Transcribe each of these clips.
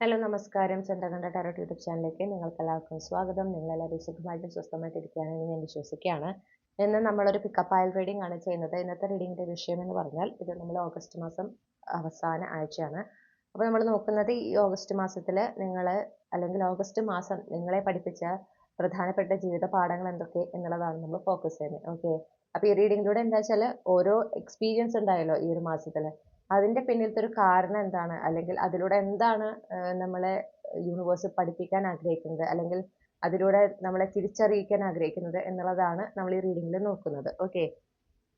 Hello നമസ്കാരം. Chandrakantha tarot YouTube ചാനലിലേക്ക് നിങ്ങൾക്ക് എല്ലാവർക്കും സ്വാഗതം. നിങ്ങളെല്ലാവരും സുഖമായിട്ടും സ്വസ്ഥമായിട്ട് ഇരിക്കുകയാണെന്ന് ഞാൻ വിശ്വസിക്കുകയാണ്. ഇന്ന് നമ്മളൊരു പിക്കപ്പ് ആയിൽ റീഡിംഗ് ആണ് ചെയ്യുന്നത്. ഇന്നത്തെ റീഡിങ്ങിന്റെ വിഷയം എന്ന് പറഞ്ഞാൽ ഇത് നമ്മൾ ഓഗസ്റ്റ് മാസം അവസാന ആഴ്ചയാണ്. അപ്പോൾ നമ്മൾ നോക്കുന്നത് ഈ ഓഗസ്റ്റ് മാസത്തിൽ നിങ്ങൾ അല്ലെങ്കിൽ ഓഗസ്റ്റ് മാസം നിങ്ങളെ പഠിപ്പിച്ച പ്രധാനപ്പെട്ട ജീവിത പാഠങ്ങൾ എന്തൊക്കെ എന്നുള്ളതാണ് നമ്മൾ ഫോക്കസ് ചെയ്യുന്നത്. ഓക്കെ, അപ്പോൾ ഈ റീഡിങ്ങിലൂടെ എന്താ വെച്ചാൽ ഓരോ എക്സ്പീരിയൻസ് ഉണ്ടായല്ലോ ഈ ഒരു മാസത്തിൽ, അതിന്റെ പിന്നിലത്തെ ഒരു കാരണം എന്താണ്, അല്ലെങ്കിൽ അതിലൂടെ എന്താണ് നമ്മളെ യൂണിവേഴ്സ് പഠിപ്പിക്കാൻ ആഗ്രഹിക്കുന്നത്, അല്ലെങ്കിൽ അതിലൂടെ നമ്മളെ തിരിച്ചറിയിക്കാൻ ആഗ്രഹിക്കുന്നത് എന്നുള്ളതാണ് നമ്മൾ ഈ റീഡിങ്ങിൽ നോക്കുന്നത്. ഓക്കെ,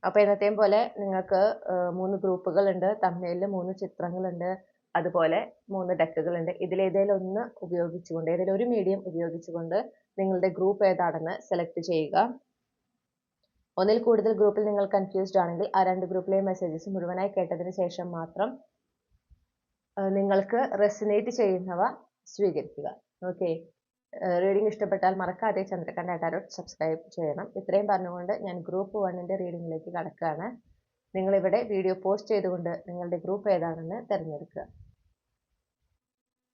അപ്പോൾ എന്നത്തെയും പോലെ നിങ്ങൾക്ക് 3 ഗ്രൂപ്പുകളുണ്ട്. തമ്മിലിൽ 3 ചിത്രങ്ങളുണ്ട്, അതുപോലെ 3 ഡെക്കുകളുണ്ട്. ഇതിലേതെങ്കിലും ഒന്ന് ഉപയോഗിച്ചുകൊണ്ട്, ഏതെങ്കിലും ഒരു മീഡിയം ഉപയോഗിച്ചുകൊണ്ട് നിങ്ങളുടെ ഗ്രൂപ്പ് ഏതാണെന്ന് സെലക്ട് ചെയ്യുക. ഒന്നിൽ കൂടുതൽ ഗ്രൂപ്പിൽ നിങ്ങൾ കൺഫ്യൂസ്ഡ് ആണെങ്കിൽ ആ 2 ഗ്രൂപ്പിലെയും മെസ്സേജസ് മുഴുവനായി കേട്ടതിന് ശേഷം മാത്രം നിങ്ങൾക്ക് റെസിനേറ്റ് ചെയ്യുന്നവ സ്വീകരിക്കുക. ഓക്കെ, റീഡിംഗ് ഇഷ്ടപ്പെട്ടാൽ മറക്കാതെ ചന്ദ്രകണ്ഠ ടാരോട്ട് സബ്സ്ക്രൈബ് ചെയ്യണം. ഇത്രയും പറഞ്ഞുകൊണ്ട് ഞാൻ ഗ്രൂപ്പ് 1ന്റെ റീഡിങ്ങിലേക്ക് കടക്കുകയാണ്. നിങ്ങളിവിടെ വീഡിയോ പോസ്റ്റ് ചെയ്തുകൊണ്ട് നിങ്ങളുടെ ഗ്രൂപ്പ് ഏതാണെന്ന് തിരഞ്ഞെടുക്കുക.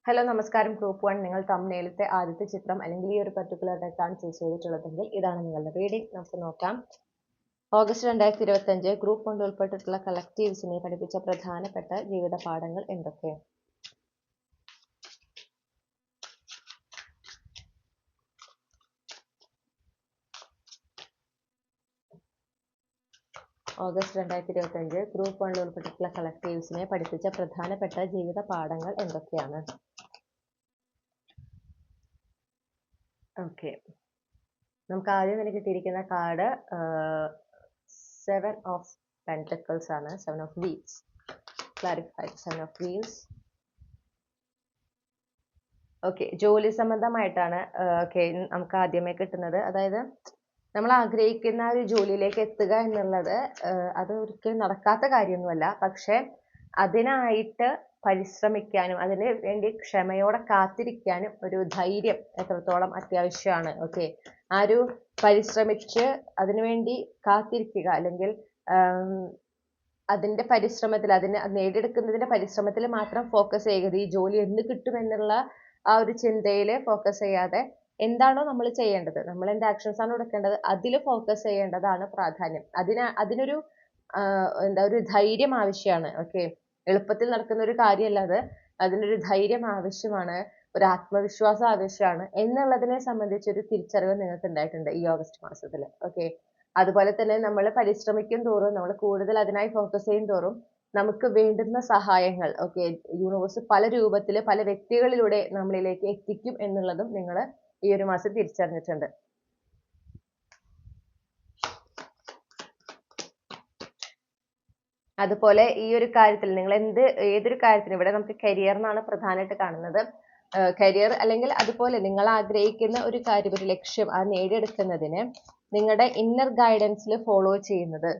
ഹലോ നമസ്കാരം. ഗ്രൂപ്പ് 1 നിങ്ങൾ തംബ്നെയിലത്തെ ആദ്യത്തെ ചിത്രം അല്ലെങ്കിൽ ഈ ഒരു പർട്ടിക്കുലർ ഡെക്കാണ് ചൂസ് ചെയ്തിട്ടുള്ളതെങ്കിൽ ഇതാണ് നിങ്ങളുടെ റീഡിംഗ്. നമുക്ക് നോക്കാം. ഓഗസ്റ്റ് 2025 ഗ്രൂപ്പ് 1 ഉൾപ്പെട്ടിട്ടുള്ള കളക്റ്റീവ്സിനെ പഠിപ്പിച്ച പ്രധാനപ്പെട്ട ജീവിത പാഠങ്ങൾ എന്തൊക്കെ? ഓഗസ്റ്റ് 2025 ഗ്രൂപ്പ് 1 ഉൾപ്പെട്ടിട്ടുള്ള കളക്റ്റീവ്സിനെ പഠിപ്പിച്ച പ്രധാനപ്പെട്ട ജീവിത പാഠങ്ങൾ എന്തൊക്കെയാണ്? ഓക്കെ, നമുക്ക് ആദ്യം തന്നെ കിട്ടിയിരിക്കുന്ന കാർഡ് 7 ഓഫ് പെൻറ്റക്കിൾസ് ആണ്. 7 of wheels. Clarify 7 of wheels. Okay, ജോലി സംബന്ധമായിട്ടാണ് നമുക്ക് ആദ്യമേ കിട്ടുന്നത്. അതായത് നമ്മൾ ആഗ്രഹിക്കുന്ന ഒരു ജോലിയിലേക്ക് എത്തുക എന്നുള്ളത് അത് ഒരിക്കലും നടക്കാത്ത കാര്യമൊന്നുമല്ല. പക്ഷെ അതിനായിട്ട് പരിശ്രമിക്കാനും അതിന് വേണ്ടി ക്ഷമയോടെ കാത്തിരിക്കാനും ഒരു ധൈര്യം എത്രത്തോളം അത്യാവശ്യമാണ്. ഓക്കെ, ആ ഒരു പരിശ്രമിച്ച് അതിനുവേണ്ടി കാത്തിരിക്കുക, അല്ലെങ്കിൽ അതിന്റെ പരിശ്രമത്തിൽ, അതിനെ നേടിയെടുക്കുന്നതിന്റെ പരിശ്രമത്തിൽ മാത്രം ഫോക്കസ് ചെയ്യുക. ഈ ജോലി എന്ന് കിട്ടും എന്നുള്ള ആ ഒരു ചിന്തയിൽ ഫോക്കസ് ചെയ്യാതെ എന്താണോ നമ്മൾ ചെയ്യേണ്ടത്, നമ്മൾ എന്ത് ആക്ഷൻസ് ആണ് എടുക്കേണ്ടത്, അതിൽ ഫോക്കസ് ചെയ്യേണ്ടതാണ് പ്രാധാന്യം. അതിനൊരു ഒരു ധൈര്യം ആവശ്യമാണ്. ഓക്കെ, എളുപ്പത്തിൽ നടക്കുന്ന ഒരു കാര്യമല്ല അത്. അതിനൊരു ധൈര്യം ആവശ്യമാണ്, ഒരു ആത്മവിശ്വാസം ആവശ്യമാണ് എന്നുള്ളതിനെ സംബന്ധിച്ച് ഒരു തിരിച്ചറിവ് നിങ്ങൾക്ക് ഉണ്ടായിട്ടുണ്ട് ഈ ഓഗസ്റ്റ് മാസത്തിൽ. ഓക്കെ, അതുപോലെ തന്നെ നമ്മൾ പരിശ്രമിക്കും തോറും, നമ്മൾ കൂടുതൽ അതിനായി ഫോക്കസ് ചെയ്യും തോറും നമുക്ക് വേണ്ടുന്ന സഹായങ്ങൾ യൂണിവേഴ്സ് പല രൂപത്തിൽ പല വ്യക്തികളിലൂടെ നമ്മളിലേക്ക് എത്തിക്കും എന്നുള്ളതും നിങ്ങൾ ഈ ഒരു മാസം തിരിച്ചറിഞ്ഞിട്ടുണ്ട്. അതുപോലെ ഈ ഒരു കാര്യത്തിൽ നിങ്ങൾ ഏതൊരു കാര്യത്തിനും, ഇവിടെ നമുക്ക് കരിയർ എന്നാണ് പ്രധാനമായിട്ട് കാണുന്നത്. കരിയർ അല്ലെങ്കിൽ അതുപോലെ നിങ്ങൾ ആഗ്രഹിക്കുന്ന ഒരു കാര്യം, ഒരു ലക്ഷ്യം അത് നേടിയെടുക്കുന്നതിന് നിങ്ങളുടെ ഇന്നർ ഗൈഡൻസിൽ ഫോളോ ചെയ്യുന്നത്,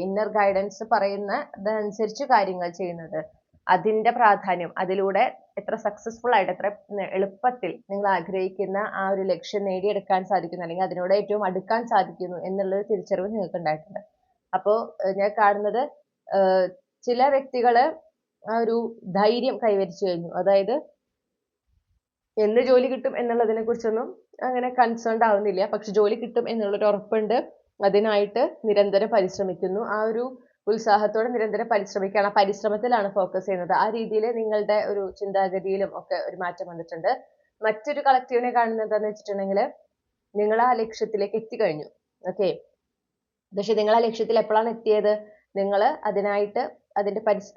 ഇന്നർ ഗൈഡൻസ് പറയുന്നതനുസരിച്ച് കാര്യങ്ങൾ ചെയ്യുന്നത്, അതിന്റെ പ്രാധാന്യം, അതിലൂടെ എത്ര സക്സസ്ഫുൾ ആയിട്ട്, എത്ര എളുപ്പത്തിൽ നിങ്ങൾ ആഗ്രഹിക്കുന്ന ആ ഒരു ലക്ഷ്യം നേടിയെടുക്കാൻ സാധിക്കുന്നു, അല്ലെങ്കിൽ അതിനോട് ഏറ്റവും അടുക്കാൻ സാധിക്കുന്നു എന്നുള്ളൊരു തിരിച്ചറിവ് നിങ്ങൾക്ക് ഉണ്ടായിട്ടുണ്ട്. അപ്പോൾ ഞാൻ കാണുന്നത് ചില വ്യക്തികള് ആ ഒരു ധൈര്യം കൈവരിച്ചു കഴിഞ്ഞു. അതായത് എന്ന് ജോലി കിട്ടും എന്നുള്ളതിനെ കുറിച്ചൊന്നും അങ്ങനെ കൺസേൺഡ് ആവുന്നില്ല. പക്ഷെ ജോലി കിട്ടും എന്നുള്ളൊരു ഉറപ്പുണ്ട്. അതിനായിട്ട് നിരന്തരം പരിശ്രമിക്കുന്നു. ആ ഒരു ഉത്സാഹത്തോടെ നിരന്തരം പരിശ്രമിക്കുകയാണ്. ആ പരിശ്രമത്തിലാണ് ഫോക്കസ് ചെയ്യുന്നത്. ആ രീതിയിൽ നിങ്ങളുടെ ഒരു ചിന്താഗതിയിലും ഒക്കെ ഒരു മാറ്റം വന്നിട്ടുണ്ട്. മറ്റൊരു കളക്റ്റീവിനെ കാണുന്നത് എന്താണെന്ന് വെച്ചിട്ടുണ്ടെങ്കിൽ, നിങ്ങൾ ആ ലക്ഷ്യത്തിലേക്ക് എത്തിക്കഴിഞ്ഞു. ഓക്കെ, പക്ഷെ നിങ്ങൾ ആ ലക്ഷ്യത്തിൽ എപ്പോഴാണ് എത്തിയത്? നിങ്ങൾ അതിനായിട്ട്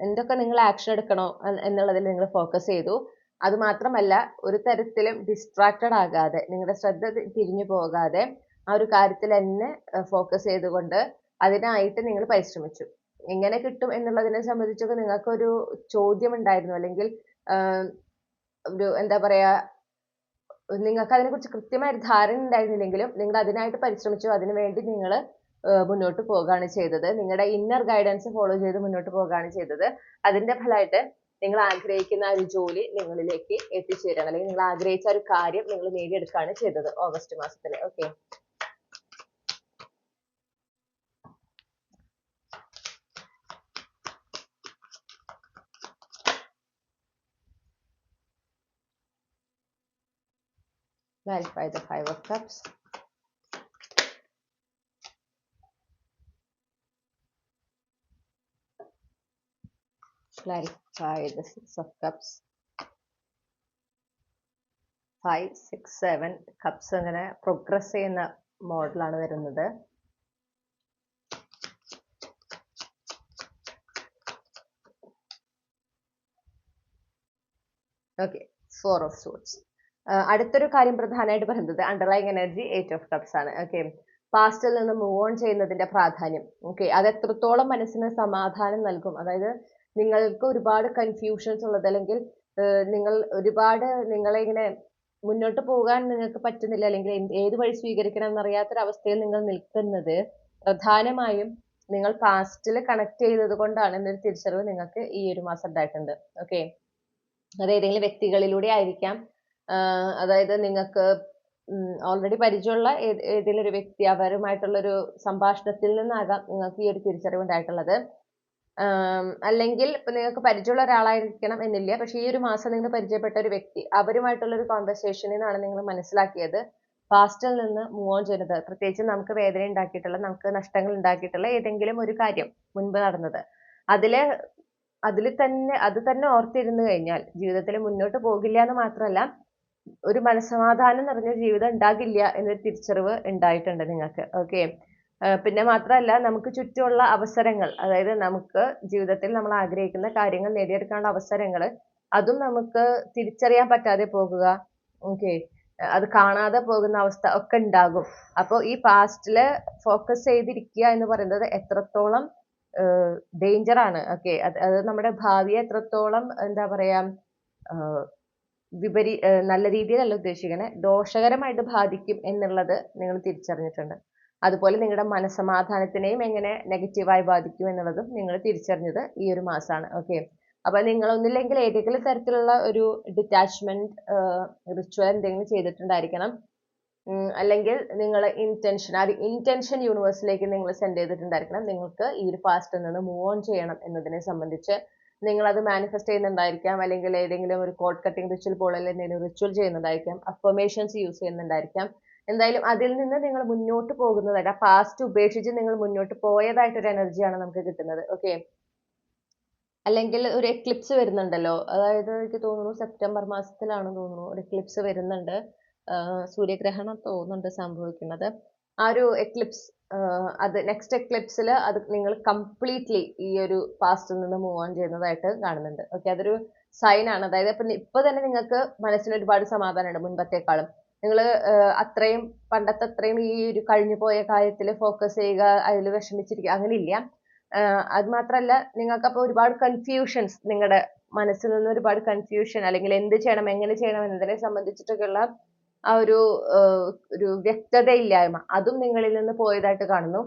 എന്തൊക്കെ നിങ്ങൾ ആക്ഷൻ എടുക്കണോ എന്നുള്ളതിൽ നിങ്ങൾ ഫോക്കസ് ചെയ്തു. അത് മാത്രമല്ല, ഒരു തരത്തിലും ഡിസ്ട്രാക്റ്റഡ് ആകാതെ, നിങ്ങളുടെ ശ്രദ്ധ തിരിഞ്ഞു പോകാതെ ആ ഒരു കാര്യത്തിൽ തന്നെ ഫോക്കസ് ചെയ്തുകൊണ്ട് അതിനായിട്ട് നിങ്ങൾ പരിശ്രമിച്ചു. എങ്ങനെ കിട്ടും എന്നുള്ളതിനെ സംബന്ധിച്ചൊക്കെ നിങ്ങൾക്കൊരു ചോദ്യം ഉണ്ടായിരുന്നു, അല്ലെങ്കിൽ ഒരു എന്താ പറയാ, നിങ്ങൾക്ക് അതിനെക്കുറിച്ച് കൃത്യമായ ഒരു ധാരണ ഉണ്ടായിരുന്നില്ലെങ്കിലും നിങ്ങൾ അതിനായിട്ട് പരിശ്രമിച്ചു. അതിനുവേണ്ടി നിങ്ങൾ മുന്നോട്ട് പോവുകയാണ് ചെയ്തത്. നിങ്ങളുടെ ഇന്നർ ഗൈഡൻസ് ഫോളോ ചെയ്ത് മുന്നോട്ട് പോവുകയാണ് ചെയ്തത്. അതിന്റെ ഫലമായിട്ട് നിങ്ങൾ ആഗ്രഹിക്കുന്ന ഒരു ജോലി നിങ്ങളിലേക്ക് എത്തിച്ചേരാണ്, അല്ലെങ്കിൽ നിങ്ങൾ ആഗ്രഹിച്ച ഒരു കാര്യം നിങ്ങൾ നേടിയെടുക്കുകയാണ് ചെയ്തത് ഓഗസ്റ്റ് മാസത്തിൽ. Okay, Clarify the Five of Cups. Clarify the Six of Cups. 5, 6, 7 cups അങ്ങനെ പ്രോഗ്രസ് ചെയ്യുന്ന മോഡലാണ് വരുന്നത്. Okay, 4 of sorts. അടുത്തൊരു കാര്യം പ്രധാനമായിട്ട് പറയുന്നത് അണ്ടർലൈങ് എനർജി 8 ഓഫ് കപ്സ് ആണ്. ഓക്കെ, പാസ്റ്റിൽ നിന്ന് മൂവ് ഓൺ ചെയ്യുന്നതിന്റെ പ്രാധാന്യം. ഓക്കെ, അത് എത്രത്തോളം മനസ്സിന് സമാധാനം നൽകും. അതായത് നിങ്ങൾക്ക് ഒരുപാട് കൺഫ്യൂഷൻസ് ഉള്ളത്, അല്ലെങ്കിൽ നിങ്ങൾ ഒരുപാട് നിങ്ങളെ ഇങ്ങനെ മുന്നോട്ട് പോകാൻ നിങ്ങൾക്ക് പറ്റുന്നില്ല, അല്ലെങ്കിൽ ഏത് വഴി സ്വീകരിക്കണം എന്നറിയാത്തൊരവസ്ഥയിൽ നിങ്ങൾ നിൽക്കുന്നത് പ്രധാനമായും നിങ്ങൾ പാസ്റ്റിൽ കണക്ട് ചെയ്തത് കൊണ്ടാണ് എന്നൊരു തിരിച്ചറിവ് നിങ്ങൾക്ക് ഈ ഒരു മാസം ഉണ്ടായിട്ടുണ്ട്. ഓക്കെ, അത് ഏതെങ്കിലും വ്യക്തികളിലൂടെ ആയിരിക്കാം. അതായത് നിങ്ങൾക്ക് ഓൾറെഡി പരിചയമുള്ള ഏതെങ്കിലും ഒരു വ്യക്തി, അവരുമായിട്ടുള്ളൊരു സംഭാഷണത്തിൽ നിന്നാകാം നിങ്ങൾക്ക് ഈ ഒരു തിരിച്ചറിവ് ഉണ്ടായിട്ടുള്ളത്. അല്ലെങ്കിൽ ഇപ്പൊ നിങ്ങൾക്ക് പരിചയമുള്ള ഒരാളായിരിക്കണം എന്നില്ല, പക്ഷെ ഈ ഒരു മാസം നിങ്ങൾ പരിചയപ്പെട്ട ഒരു വ്യക്തി, അവരുമായിട്ടുള്ള ഒരു കോൺവെർസേഷനിൽ നിന്നാണ് നിങ്ങൾ മനസ്സിലാക്കിയത് പാസ്റ്റിൽ നിന്ന് മൂവ് ഓൺ ചെയ്യുന്നത്. പ്രത്യേകിച്ച് നമുക്ക് വേദന ഉണ്ടാക്കിയിട്ടുള്ള, നമുക്ക് നഷ്ടങ്ങൾ ഉണ്ടാക്കിയിട്ടുള്ള ഏതെങ്കിലും ഒരു കാര്യം മുൻപ് നടന്നത്, അതിൽ തന്നെ ഓർത്തിരുന്നു കഴിഞ്ഞാൽ ജീവിതത്തിൽ മുന്നോട്ട് പോകില്ല എന്ന് മാത്രമല്ല, ഒരു മനസ്സമാധാനം നിറഞ്ഞ ജീവിതം ഉണ്ടാകില്ല എന്നൊരു തിരിച്ചറിവ് ഉണ്ടായിട്ടുണ്ട് നിങ്ങൾക്ക്. ഓക്കെ, പിന്നെ മാത്രമല്ല നമുക്ക് ചുറ്റുമുള്ള അവസരങ്ങൾ, അതായത് നമുക്ക് ജീവിതത്തിൽ നമ്മൾ ആഗ്രഹിക്കുന്ന കാര്യങ്ങൾ നേടിയെടുക്കാനുള്ള അവസരങ്ങൾ, അതും നമുക്ക് തിരിച്ചറിയാൻ പറ്റാതെ പോകുക, ഓക്കെ, അത് കാണാതെ പോകുന്ന അവസ്ഥ ഒക്കെ ഉണ്ടാകും. അപ്പോൾ ഈ പാസ്റ്റില് ഫോക്കസ് ചെയ്തിരിക്കുക എന്ന് പറയുന്നത് എത്രത്തോളം ഡേഞ്ചർ ആണ്. ഓക്കെ, അത് നമ്മുടെ ഭാവിയെ എത്രത്തോളം എന്താ പറയാ നല്ല രീതിയിലല്ല ഉദ്ദേശിക്കണേ, ദോഷകരമായിട്ട് ബാധിക്കും എന്നുള്ളത് നിങ്ങൾ തിരിച്ചറിഞ്ഞിട്ടുണ്ട്. അതുപോലെ നിങ്ങളുടെ മനസ്സമാധാനത്തിനെയും എങ്ങനെ നെഗറ്റീവായി ബാധിക്കും എന്നുള്ളതും നിങ്ങൾ തിരിച്ചറിഞ്ഞത് ഈ ഒരു മാസമാണ്. ഓക്കെ, അപ്പൊ നിങ്ങൾ ഒന്നില്ലെങ്കിൽ ഏതെങ്കിലും തരത്തിലുള്ള ഒരു ഡിറ്റാച്ച്മെന്റ് റിച്വൽ എന്തെങ്കിലും ചെയ്തിട്ടുണ്ടായിരിക്കണം, അല്ലെങ്കിൽ നിങ്ങൾ ഇന്റൻഷൻ യൂണിവേഴ്സിലേക്ക് നിങ്ങൾ സെൻഡ് ചെയ്തിട്ടുണ്ടായിരിക്കണം. നിങ്ങൾക്ക് ഈ ഒരു പാസ്റ്റിൽ നിന്ന് മൂവ് ഓൺ ചെയ്യണം എന്നതിനെ സംബന്ധിച്ച് നിങ്ങൾ അത് മാനിഫെസ്റ്റ് ചെയ്യുന്നുണ്ടായിരിക്കാം, അല്ലെങ്കിൽ ഏതെങ്കിലും ഒരു കോഡ് കട്ടിംഗ് റിച്വൽ പോലെ എന്തെങ്കിലും റിച്വൽ ചെയ്യുന്നുണ്ടായിരിക്കാം, അഫർമേഷൻസ് യൂസ് ചെയ്യുന്നുണ്ടായിരിക്കാം. എന്തായാലും അതിൽ നിന്ന് നിങ്ങൾ മുന്നോട്ട് പോകുന്നതായിട്ട്, ആ പാസ്റ്റ് ഉപേക്ഷിച്ച് നിങ്ങൾ മുന്നോട്ട് പോയതായിട്ടൊരു എനർജിയാണ് നമുക്ക് കിട്ടുന്നത്. ഓക്കെ, അല്ലെങ്കിൽ ഒരു എക്ലിപ്സ് വരുന്നുണ്ടല്ലോ, അതായത് എനിക്ക് തോന്നുന്നു സെപ്റ്റംബർ മാസത്തിലാണ് തോന്നുന്നു ഒരു എക്ലിപ്സ് വരുന്നുണ്ട്. സൂര്യഗ്രഹണം തോന്നുന്നുണ്ട് സംഭവിക്കുന്നത്. ആ ഒരു എക്ലിപ്സ്, അത് നെക്സ്റ്റ് എക്ലിപ്സിൽ അത് നിങ്ങൾ കംപ്ലീറ്റ്ലി ഈ ഒരു പാസ്റ്റിൽ നിന്ന് മൂവ് ഓൺ ചെയ്യുന്നതായിട്ട് കാണുന്നുണ്ട്. ഓക്കെ, അതൊരു സൈൻ ആണ്. അതായത് ഇപ്പൊ തന്നെ നിങ്ങൾക്ക് മനസ്സിന് ഒരുപാട് സമാധാനമുണ്ട് മുൻപത്തേക്കാളും. നിങ്ങൾ അത്രയും പണ്ടത്തെ അത്രയും ഈ ഒരു കഴിഞ്ഞു പോയ കാര്യത്തിൽ ഫോക്കസ് ചെയ്യുക, അതിൽ വിഷമിച്ചിരിക്കുക, അങ്ങനെ ഇല്ല. അത് മാത്രമല്ല, നിങ്ങൾക്ക് അപ്പോൾ ഒരുപാട് കൺഫ്യൂഷൻസ്, നിങ്ങളുടെ മനസ്സിൽ നിന്ന് ഒരുപാട് കൺഫ്യൂഷൻ, അല്ലെങ്കിൽ എന്ത് ചെയ്യണം എങ്ങനെ ചെയ്യണം എന്നതിനെ സംബന്ധിച്ചിട്ടൊക്കെയുള്ള ആ ഒരു വ്യക്തതയില്ലായ്മ, അതും നിങ്ങളിൽ നിന്ന് പോയതായിട്ട് കാണുന്നു.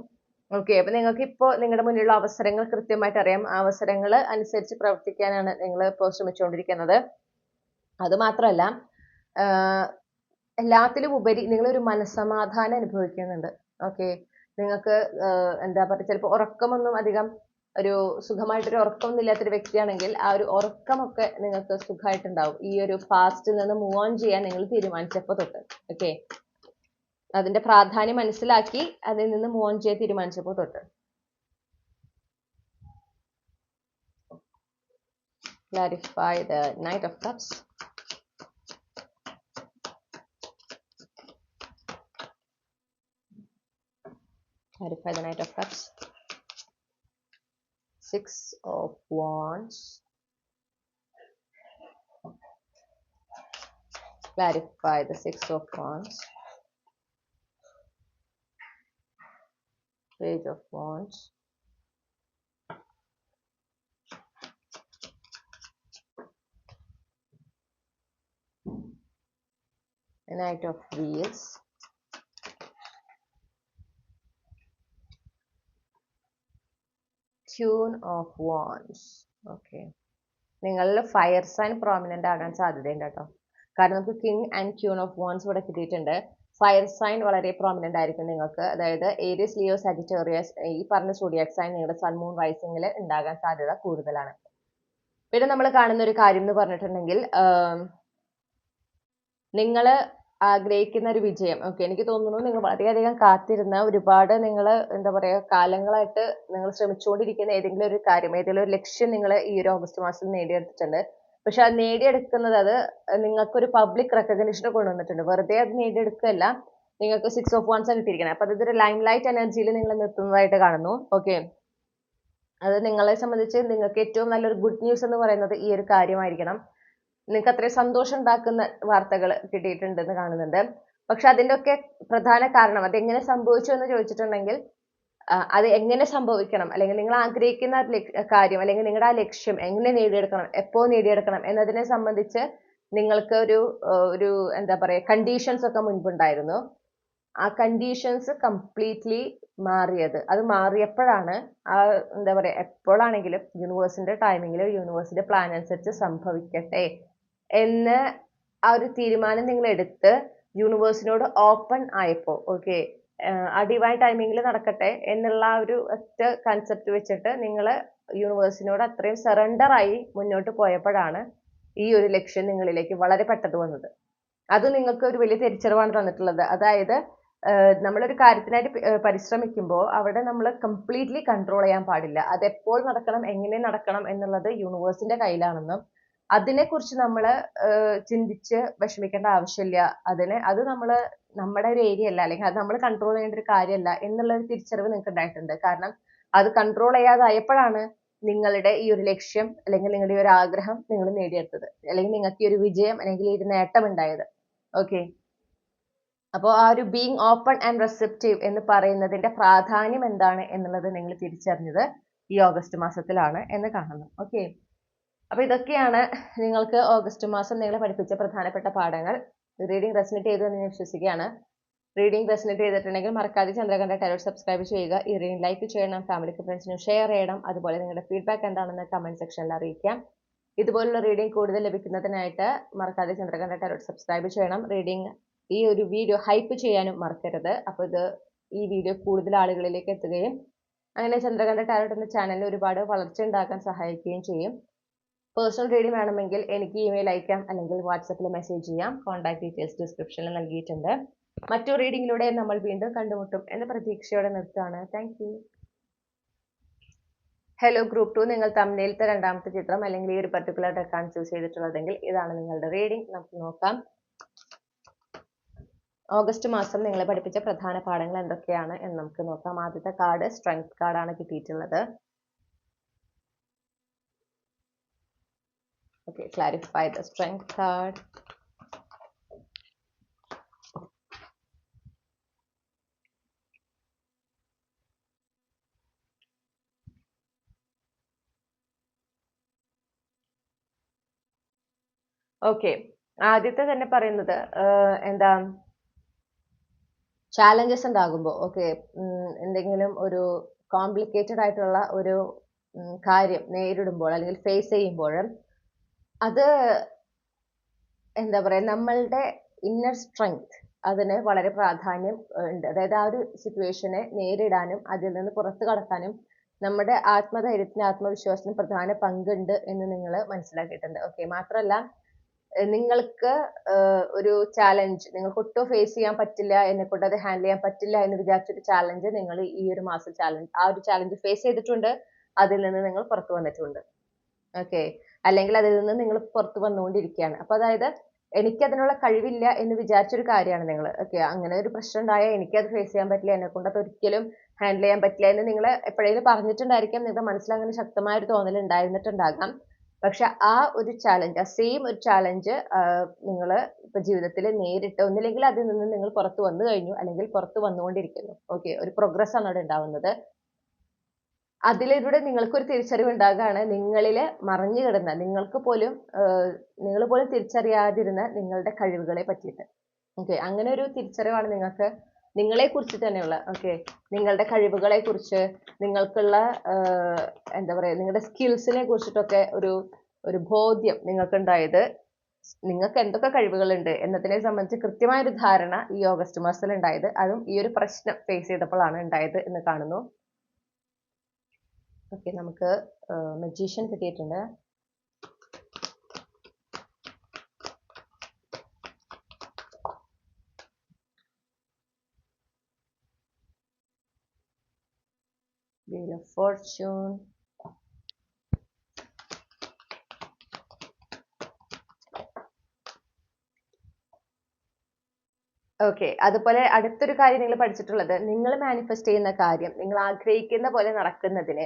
ഓക്കെ, അപ്പൊ നിങ്ങൾക്ക് ഇപ്പോൾ നിങ്ങളുടെ മുന്നിലുള്ള അവസരങ്ങൾ കൃത്യമായിട്ട് അറിയാം. ആ അവസരങ്ങൾ അനുസരിച്ച് പ്രവർത്തിക്കാനാണ് നിങ്ങൾ ഇപ്പോൾ ശ്രമിച്ചുകൊണ്ടിരിക്കുന്നത്. അത് മാത്രമല്ല, എല്ലാത്തിലും ഉപരി നിങ്ങളൊരു മനസ്സമാധാനം അനുഭവിക്കുന്നുണ്ട്. ഓക്കെ, നിങ്ങൾക്ക് എന്താ പറയുക, ചിലപ്പോൾ ഉറക്കമൊന്നും അധികം ഒരു സുഖമായിട്ടൊരു ഉറക്കമൊന്നും ഇല്ലാത്തൊരു വ്യക്തിയാണെങ്കിൽ ആ ഒരു ഉറക്കമൊക്കെ നിങ്ങൾക്ക് സുഖമായിട്ടുണ്ടാവും ഈ ഒരു പാസ്റ്റിൽ നിന്ന് മൂവ് ഓൺ ചെയ്യാൻ നിങ്ങൾ തീരുമാനിച്ചപ്പോൾ തൊട്ട്. ഓക്കെ, അതിന്റെ പ്രാധാന്യം മനസ്സിലാക്കി അതിൽ നിന്ന് മൂവ് ഓൺ ചെയ്യാൻ തീരുമാനിച്ചപ്പോൾ തൊട്ട്. Clarify the Knight of Cups. Clarify the Knight of Cups. 6 of Wands. Clarify the 6 of Wands. Page of Wands. The Knight of Wheels. Queen of Wands. Okay, നിങ്ങളിൽ ഫയർ സൈൻ പ്രോമിനന്റ് ആകാൻ സാധ്യതയുണ്ട് കേട്ടോ. കാരണം നമുക്ക് king and queen of wands ഇവിടെ കിട്ടിയിട്ടുണ്ട്. Fire sign വളരെ prominent ആയിരിക്കും നിങ്ങൾക്ക്. അതായത് ഏരിയസ്, ലിയോ, സാജിറ്റേറിയസ്, ഈ പറഞ്ഞ സോഡിയാക് സൈൻ നിങ്ങളുടെ സൺ മൂൺ റൈസിംഗിൽ ഉണ്ടാകാൻ സാധ്യത കൂടുതലാണ്. പിന്നെ നമ്മൾ കാണുന്ന ഒരു കാര്യം എന്ന് പറഞ്ഞിട്ടുണ്ടെങ്കിൽ, നിങ്ങൾ ആഗ്രഹിക്കുന്ന ഒരു വിജയം. ഓക്കെ, എനിക്ക് തോന്നുന്നു നിങ്ങൾ വളരെയധികം കാത്തിരുന്ന ഒരുപാട് നിങ്ങൾ എന്താ പറയുക കാലങ്ങളായിട്ട് നിങ്ങൾ ശ്രമിച്ചുകൊണ്ടിരിക്കുന്ന ഏതെങ്കിലും ഒരു കാര്യം, ഏതെങ്കിലും ഒരു ലക്ഷ്യം നിങ്ങൾ ഈ ഒരു ഓഗസ്റ്റ് മാസത്തിൽ നേടിയെടുത്തിട്ടുണ്ട്. പക്ഷെ അത് നേടിയെടുക്കുന്നത് അത് നിങ്ങൾക്കൊരു പബ്ലിക് റെക്കഗ്നിഷൻ കൊണ്ടുവന്നിട്ടുണ്ട്. വെറുതെ അത് നേടിയെടുക്കുകയല്ല, നിങ്ങൾക്ക് 6 of Wands കിട്ടിയിരിക്കുന്നത്. അപ്പൊ അതൊരു ലൈം ലൈറ്റ് എനർജിയിൽ നിങ്ങൾ നിർത്തുന്നതായിട്ട് കാണുന്നു. ഓക്കെ, അത് നിങ്ങളെ സംബന്ധിച്ച് നിങ്ങൾക്ക് ഏറ്റവും നല്ലൊരു ഗുഡ് ന്യൂസ് എന്ന് പറയുന്നത് ഈ ഒരു കാര്യമായിരിക്കണം. നിങ്ങൾക്ക് അത്രയും സന്തോഷം ഉണ്ടാക്കുന്ന വാർത്തകൾ കിട്ടിയിട്ടുണ്ടെന്ന് കാണുന്നുണ്ട്. പക്ഷെ അതിന്റെ ഒക്കെ പ്രധാന കാരണം അതെങ്ങനെ സംഭവിച്ചു എന്ന് ചോദിച്ചിട്ടുണ്ടെങ്കിൽ അത് എങ്ങനെ സംഭവിക്കണം, അല്ലെങ്കിൽ നിങ്ങൾ ആഗ്രഹിക്കുന്ന കാര്യം, അല്ലെങ്കിൽ നിങ്ങളുടെ ആ ലക്ഷ്യം എങ്ങനെ നേടിയെടുക്കണം, എപ്പോൾ നേടിയെടുക്കണം എന്നതിനെ സംബന്ധിച്ച് നിങ്ങൾക്ക് ഒരു എന്താ പറയുക കണ്ടീഷൻസ് ഒക്കെ മുൻപുണ്ടായിരുന്നു. ആ കണ്ടീഷൻസ് കംപ്ലീറ്റ്ലി മാറിയത്. അത് മാറിയപ്പോഴാണ് ആ എന്താ പറയുക എപ്പോഴാണെങ്കിലും യൂണിവേഴ്സിന്റെ ടൈമിങ്ങിൽ യൂണിവേഴ്സിന്റെ പ്ലാൻ അനുസരിച്ച് സംഭവിക്കട്ടെ എന്ന് ആ ഒരു തീരുമാനം നിങ്ങൾ എടുത്ത് യൂണിവേഴ്സിനോട് ഓപ്പൺ ആയപ്പോൾ, ഓക്കെ, ആ ഡിവൈൻ ടൈമിങ്ങിൽ നടക്കട്ടെ എന്നുള്ള ആ ഒരു ഒറ്റ കൺസെപ്റ്റ് വെച്ചിട്ട് നിങ്ങൾ യൂണിവേഴ്സിനോട് അത്രയും സറണ്ടർ ആയി മുന്നോട്ട് പോയപ്പോഴാണ് ഈ ഒരു ലക്ഷ്യം നിങ്ങളിലേക്ക് വളരെ പെട്ടെന്ന് വന്നത്. അത് നിങ്ങൾക്ക് ഒരു വലിയ തിരിച്ചറിവാണ് തന്നിട്ടുള്ളത്. അതായത് നമ്മളൊരു കാര്യത്തിനായിട്ട് പരിശ്രമിക്കുമ്പോൾ അവിടെ നമ്മൾ കംപ്ലീറ്റ്ലി കൺട്രോൾ ചെയ്യാൻ പാടില്ല. അത് എപ്പോൾ നടക്കണം, എങ്ങനെ നടക്കണം എന്നുള്ളത് യൂണിവേഴ്സിന്റെ കയ്യിലാണെന്നും അതിനെക്കുറിച്ച് നമ്മൾ ചിന്തിച്ച് വിഷമിക്കേണ്ട ആവശ്യമില്ല. അത് നമ്മുടെ ഒരു ഏരിയ അല്ല, അല്ലെങ്കിൽ അത് നമ്മൾ കൺട്രോൾ ചെയ്യേണ്ട ഒരു കാര്യമല്ല എന്നുള്ള ഒരു തിരിച്ചറിവ് നിങ്ങൾക്ക് ഉണ്ടായിട്ടുണ്ട്. കാരണം അത് കൺട്രോൾ ചെയ്യാതായപ്പോഴാണ് നിങ്ങളുടെ ഈ ഒരു ലക്ഷ്യം, അല്ലെങ്കിൽ നിങ്ങളുടെ ഈ ഒരു ആഗ്രഹം നിങ്ങൾ നേടിയെടുത്തത്, അല്ലെങ്കിൽ നിങ്ങൾക്ക് ഈ ഒരു വിജയം അല്ലെങ്കിൽ ഈ ഒരു നേട്ടം ഉണ്ടായത്. ഓക്കെ, അപ്പോൾ ആ ഒരു ബീങ് ഓപ്പൺ ആൻഡ് റെസെപ്റ്റീവ് എന്ന് പറയുന്നതിന്റെ പ്രാധാന്യം എന്താണ് എന്നുള്ളത് നിങ്ങൾ തിരിച്ചറിഞ്ഞത് ഈ ഓഗസ്റ്റ് മാസത്തിലാണ് എന്ന് കാണുന്നു. ഓക്കെ, അപ്പൊ ഇതൊക്കെയാണ് നിങ്ങൾക്ക് ഓഗസ്റ്റ് മാസം നിങ്ങളെ പഠിപ്പിച്ച പ്രധാനപ്പെട്ട പാഠങ്ങൾ. റീഡിംഗ് റെസനേറ്റ് ചെയ്തു എന്ന് ഞാൻ വിശ്വസിക്കുകയാണ്. റീഡിംഗ് റെസനേറ്റ് ചെയ്തിട്ടുണ്ടെങ്കിൽ മറക്കാതെ ചന്ദ്രകണ്ഠ ടാരോട്ട് സബ്സ്ക്രൈബ് ചെയ്യുക. ഈ റീഡിംഗ് ലൈക്ക് ചെയ്യണം, ഫാമിലിക്ക് ഫ്രണ്ട്സിനും ഷെയർ ചെയ്യണം. അതുപോലെ നിങ്ങളുടെ ഫീഡ്ബാക്ക് എന്താണെന്ന് കമന്റ് സെക്ഷനിൽ അറിയിക്കാം. ഇതുപോലുള്ള റീഡിംഗ് കൂടുതൽ ലഭിക്കുന്നതിനായിട്ട് മറക്കാതെ ചന്ദ്രകണ്ഠ ടാരോട്ട് സബ്സ്ക്രൈബ് ചെയ്യണം. ഈ ഒരു വീഡിയോ ഹൈപ്പ് ചെയ്യാനും മറക്കരുത്. അപ്പോൾ ഈ വീഡിയോ കൂടുതൽ ആളുകളിലേക്ക് എത്തുകയും അങ്ങനെ ചന്ദ്രകണ്ഠ ടാരോട്ട് എന്ന ചാനലിൽ ഒരുപാട് വളർച്ച ഉണ്ടാക്കാൻ സഹായിക്കുകയും ചെയ്യും. പേഴ്സണൽ റീഡിംഗ് വേണമെങ്കിൽ എനിക്ക് ഇമെയിൽ അയക്കാം, അല്ലെങ്കിൽ വാട്സപ്പിൽ മെസ്സേജ് ചെയ്യാം. കോൺടാക്ട് ഡീറ്റെയിൽസ് ഡിസ്ക്രിപ്ഷനിൽ നൽകിയിട്ടുണ്ട്. മറ്റു റീഡിങ്ങിലൂടെ നമ്മൾ വീണ്ടും കണ്ടുമുട്ടും എന്ന പ്രതീക്ഷയോടെ നിർത്തുകയാണ്. Thank you. ഹലോ ഗ്രൂപ്പ് 2, നിങ്ങൾ തമ്മിലത്തെ രണ്ടാമത്തെ ചിത്രം അല്ലെങ്കിൽ ഈ ഒരു പർട്ടിക്കുലർ ഡെക്കാണ് ചൂസ് ചെയ്തിട്ടുള്ളതെങ്കിൽ ഇതാണ് നിങ്ങളുടെ റീഡിംഗ്. നമുക്ക് നോക്കാം ഓഗസ്റ്റ് മാസം നിങ്ങളെ പഠിപ്പിച്ച പ്രധാന പാഠങ്ങൾ എന്തൊക്കെയാണ് എന്ന് നമുക്ക് നോക്കാം. ആദ്യത്തെ കാർഡ് സ്ട്രെങ്ത് കാർഡാണ് കിട്ടിയിട്ടുള്ളത്. Okay, clarify the strength card. Okay, ആദ്യത്തെ തന്നെ പറയുന്നത് എന്താ ചാലഞ്ചസ് ഉണ്ടാകുമ്പോൾ, ഓക്കെ, എന്തെങ്കിലും ഒരു കോംപ്ലിക്കേറ്റഡ് ആയിട്ടുള്ള ഒരു കാര്യം നേരിടുമ്പോൾ അല്ലെങ്കിൽ ഫേസ് ചെയ്യുമ്പോൾ അത് എന്താ പറയുക നമ്മളുടെ ഇന്നർ സ്ട്രെങ്ത് അതിന് വളരെ പ്രാധാന്യം ഉണ്ട്. അതായത് ആ ഒരു സിറ്റുവേഷനെ നേരിടാനും അതിൽ നിന്ന് പുറത്തു കടക്കാനും നമ്മുടെ ആത്മധൈര്യത്തിന് ആത്മവിശ്വാസത്തിന് പ്രധാന പങ്കുണ്ട് എന്ന് നിങ്ങൾ മനസ്സിലാക്കിയിട്ടുണ്ട്. ഓക്കെ, മാത്രമല്ല നിങ്ങൾക്ക് ഒരു ചാലഞ്ച് നിങ്ങൾക്ക് ഒട്ടും ഫേസ് ചെയ്യാൻ പറ്റില്ല, എന്നെ കൊണ്ട് അത് ഹാൻഡിൽ ചെയ്യാൻ പറ്റില്ല എന്ന് വിചാരിച്ചൊരു ചാലഞ്ച് നിങ്ങൾ ഈ ഒരു മാസം ആ ഒരു ചാലഞ്ച് ഫേസ് ചെയ്തിട്ടുണ്ട്, അതിൽ നിന്ന് നിങ്ങൾ പുറത്തു വന്നിട്ടുണ്ട്. ഓക്കെ, അല്ലെങ്കിൽ അതിൽ നിന്ന് നിങ്ങൾ പുറത്തു വന്നുകൊണ്ടിരിക്കുകയാണ്. അപ്പൊ അതായത് എനിക്കതിനുള്ള കഴിവില്ല എന്ന് വിചാരിച്ചൊരു കാര്യമാണ് നിങ്ങൾ. ഓക്കെ, അങ്ങനെ ഒരു പ്രശ്നം ഉണ്ടായാൽ എനിക്കത് ഫേസ് ചെയ്യാൻ പറ്റില്ല, എന്നെ കൊണ്ട് അത് ഒരിക്കലും ഹാൻഡിൽ ചെയ്യാൻ പറ്റില്ല എന്ന് നിങ്ങൾ എപ്പോഴേലും പറഞ്ഞിട്ടുണ്ടായിരിക്കാം. നിങ്ങളുടെ മനസ്സിൽ അങ്ങനെ ശക്തമായ ഒരു തോന്നൽ ഉണ്ടായിരുന്നിട്ടുണ്ടാകാം. പക്ഷെ ആ ഒരു ചാലഞ്ച്, ആ സെയിം ഒരു ചാലഞ്ച് നിങ്ങൾ ഇപ്പൊ ജീവിതത്തിൽ നേരിട്ട് ഒന്നില്ലെങ്കിൽ അതിൽ നിന്ന് നിങ്ങൾ പുറത്തു വന്നു കഴിഞ്ഞു, അല്ലെങ്കിൽ പുറത്തു വന്നുകൊണ്ടിരിക്കുന്നു. ഓക്കെ, ഒരു പ്രോഗ്രസ് ആണ് അവിടെ ഉണ്ടാവുന്നത്. അതിലൂടെ നിങ്ങൾക്കൊരു തിരിച്ചറിവ് ഉണ്ടാകുകയാണ് നിങ്ങളിൽ മറഞ്ഞു കിടന്ന നിങ്ങൾ പോലും തിരിച്ചറിയാതിരുന്ന നിങ്ങളുടെ കഴിവുകളെ പറ്റിയിട്ട്. ഓക്കെ, അങ്ങനെ ഒരു തിരിച്ചറിവാണ് നിങ്ങൾക്ക് നിങ്ങളെ കുറിച്ച് തന്നെയുള്ള, ഓക്കെ, നിങ്ങളുടെ കഴിവുകളെ കുറിച്ച്, നിങ്ങൾക്കുള്ള എന്താ പറയുക നിങ്ങളുടെ സ്കിൽസിനെ കുറിച്ചിട്ടൊക്കെ ഒരു ബോധ്യം നിങ്ങൾക്കുണ്ടായത്. നിങ്ങൾക്ക് എന്തൊക്കെ കഴിവുകളുണ്ട് എന്നതിനെ സംബന്ധിച്ച് കൃത്യമായൊരു ധാരണ ഈ ഓഗസ്റ്റ് മാസത്തിൽ ഉണ്ടായത്, അതും ഈ ഒരു പ്രശ്നം ഫേസ് ചെയ്തപ്പോഴാണ് ഉണ്ടായത് എന്ന് കാണുന്നു. ഓക്കെ, നമുക്ക് മജീഷ്യൻ കിട്ടിയിട്ടുണ്ട്. Wheel of Fortune. ഓക്കെ, അതുപോലെ അടുത്തൊരു കാര്യം നിങ്ങൾ പഠിച്ചിട്ടുള്ളത്, നിങ്ങൾ മാനിഫെസ്റ്റ് ചെയ്യുന്ന കാര്യം നിങ്ങൾ ആഗ്രഹിക്കുന്ന പോലെ നടക്കുന്നതിന്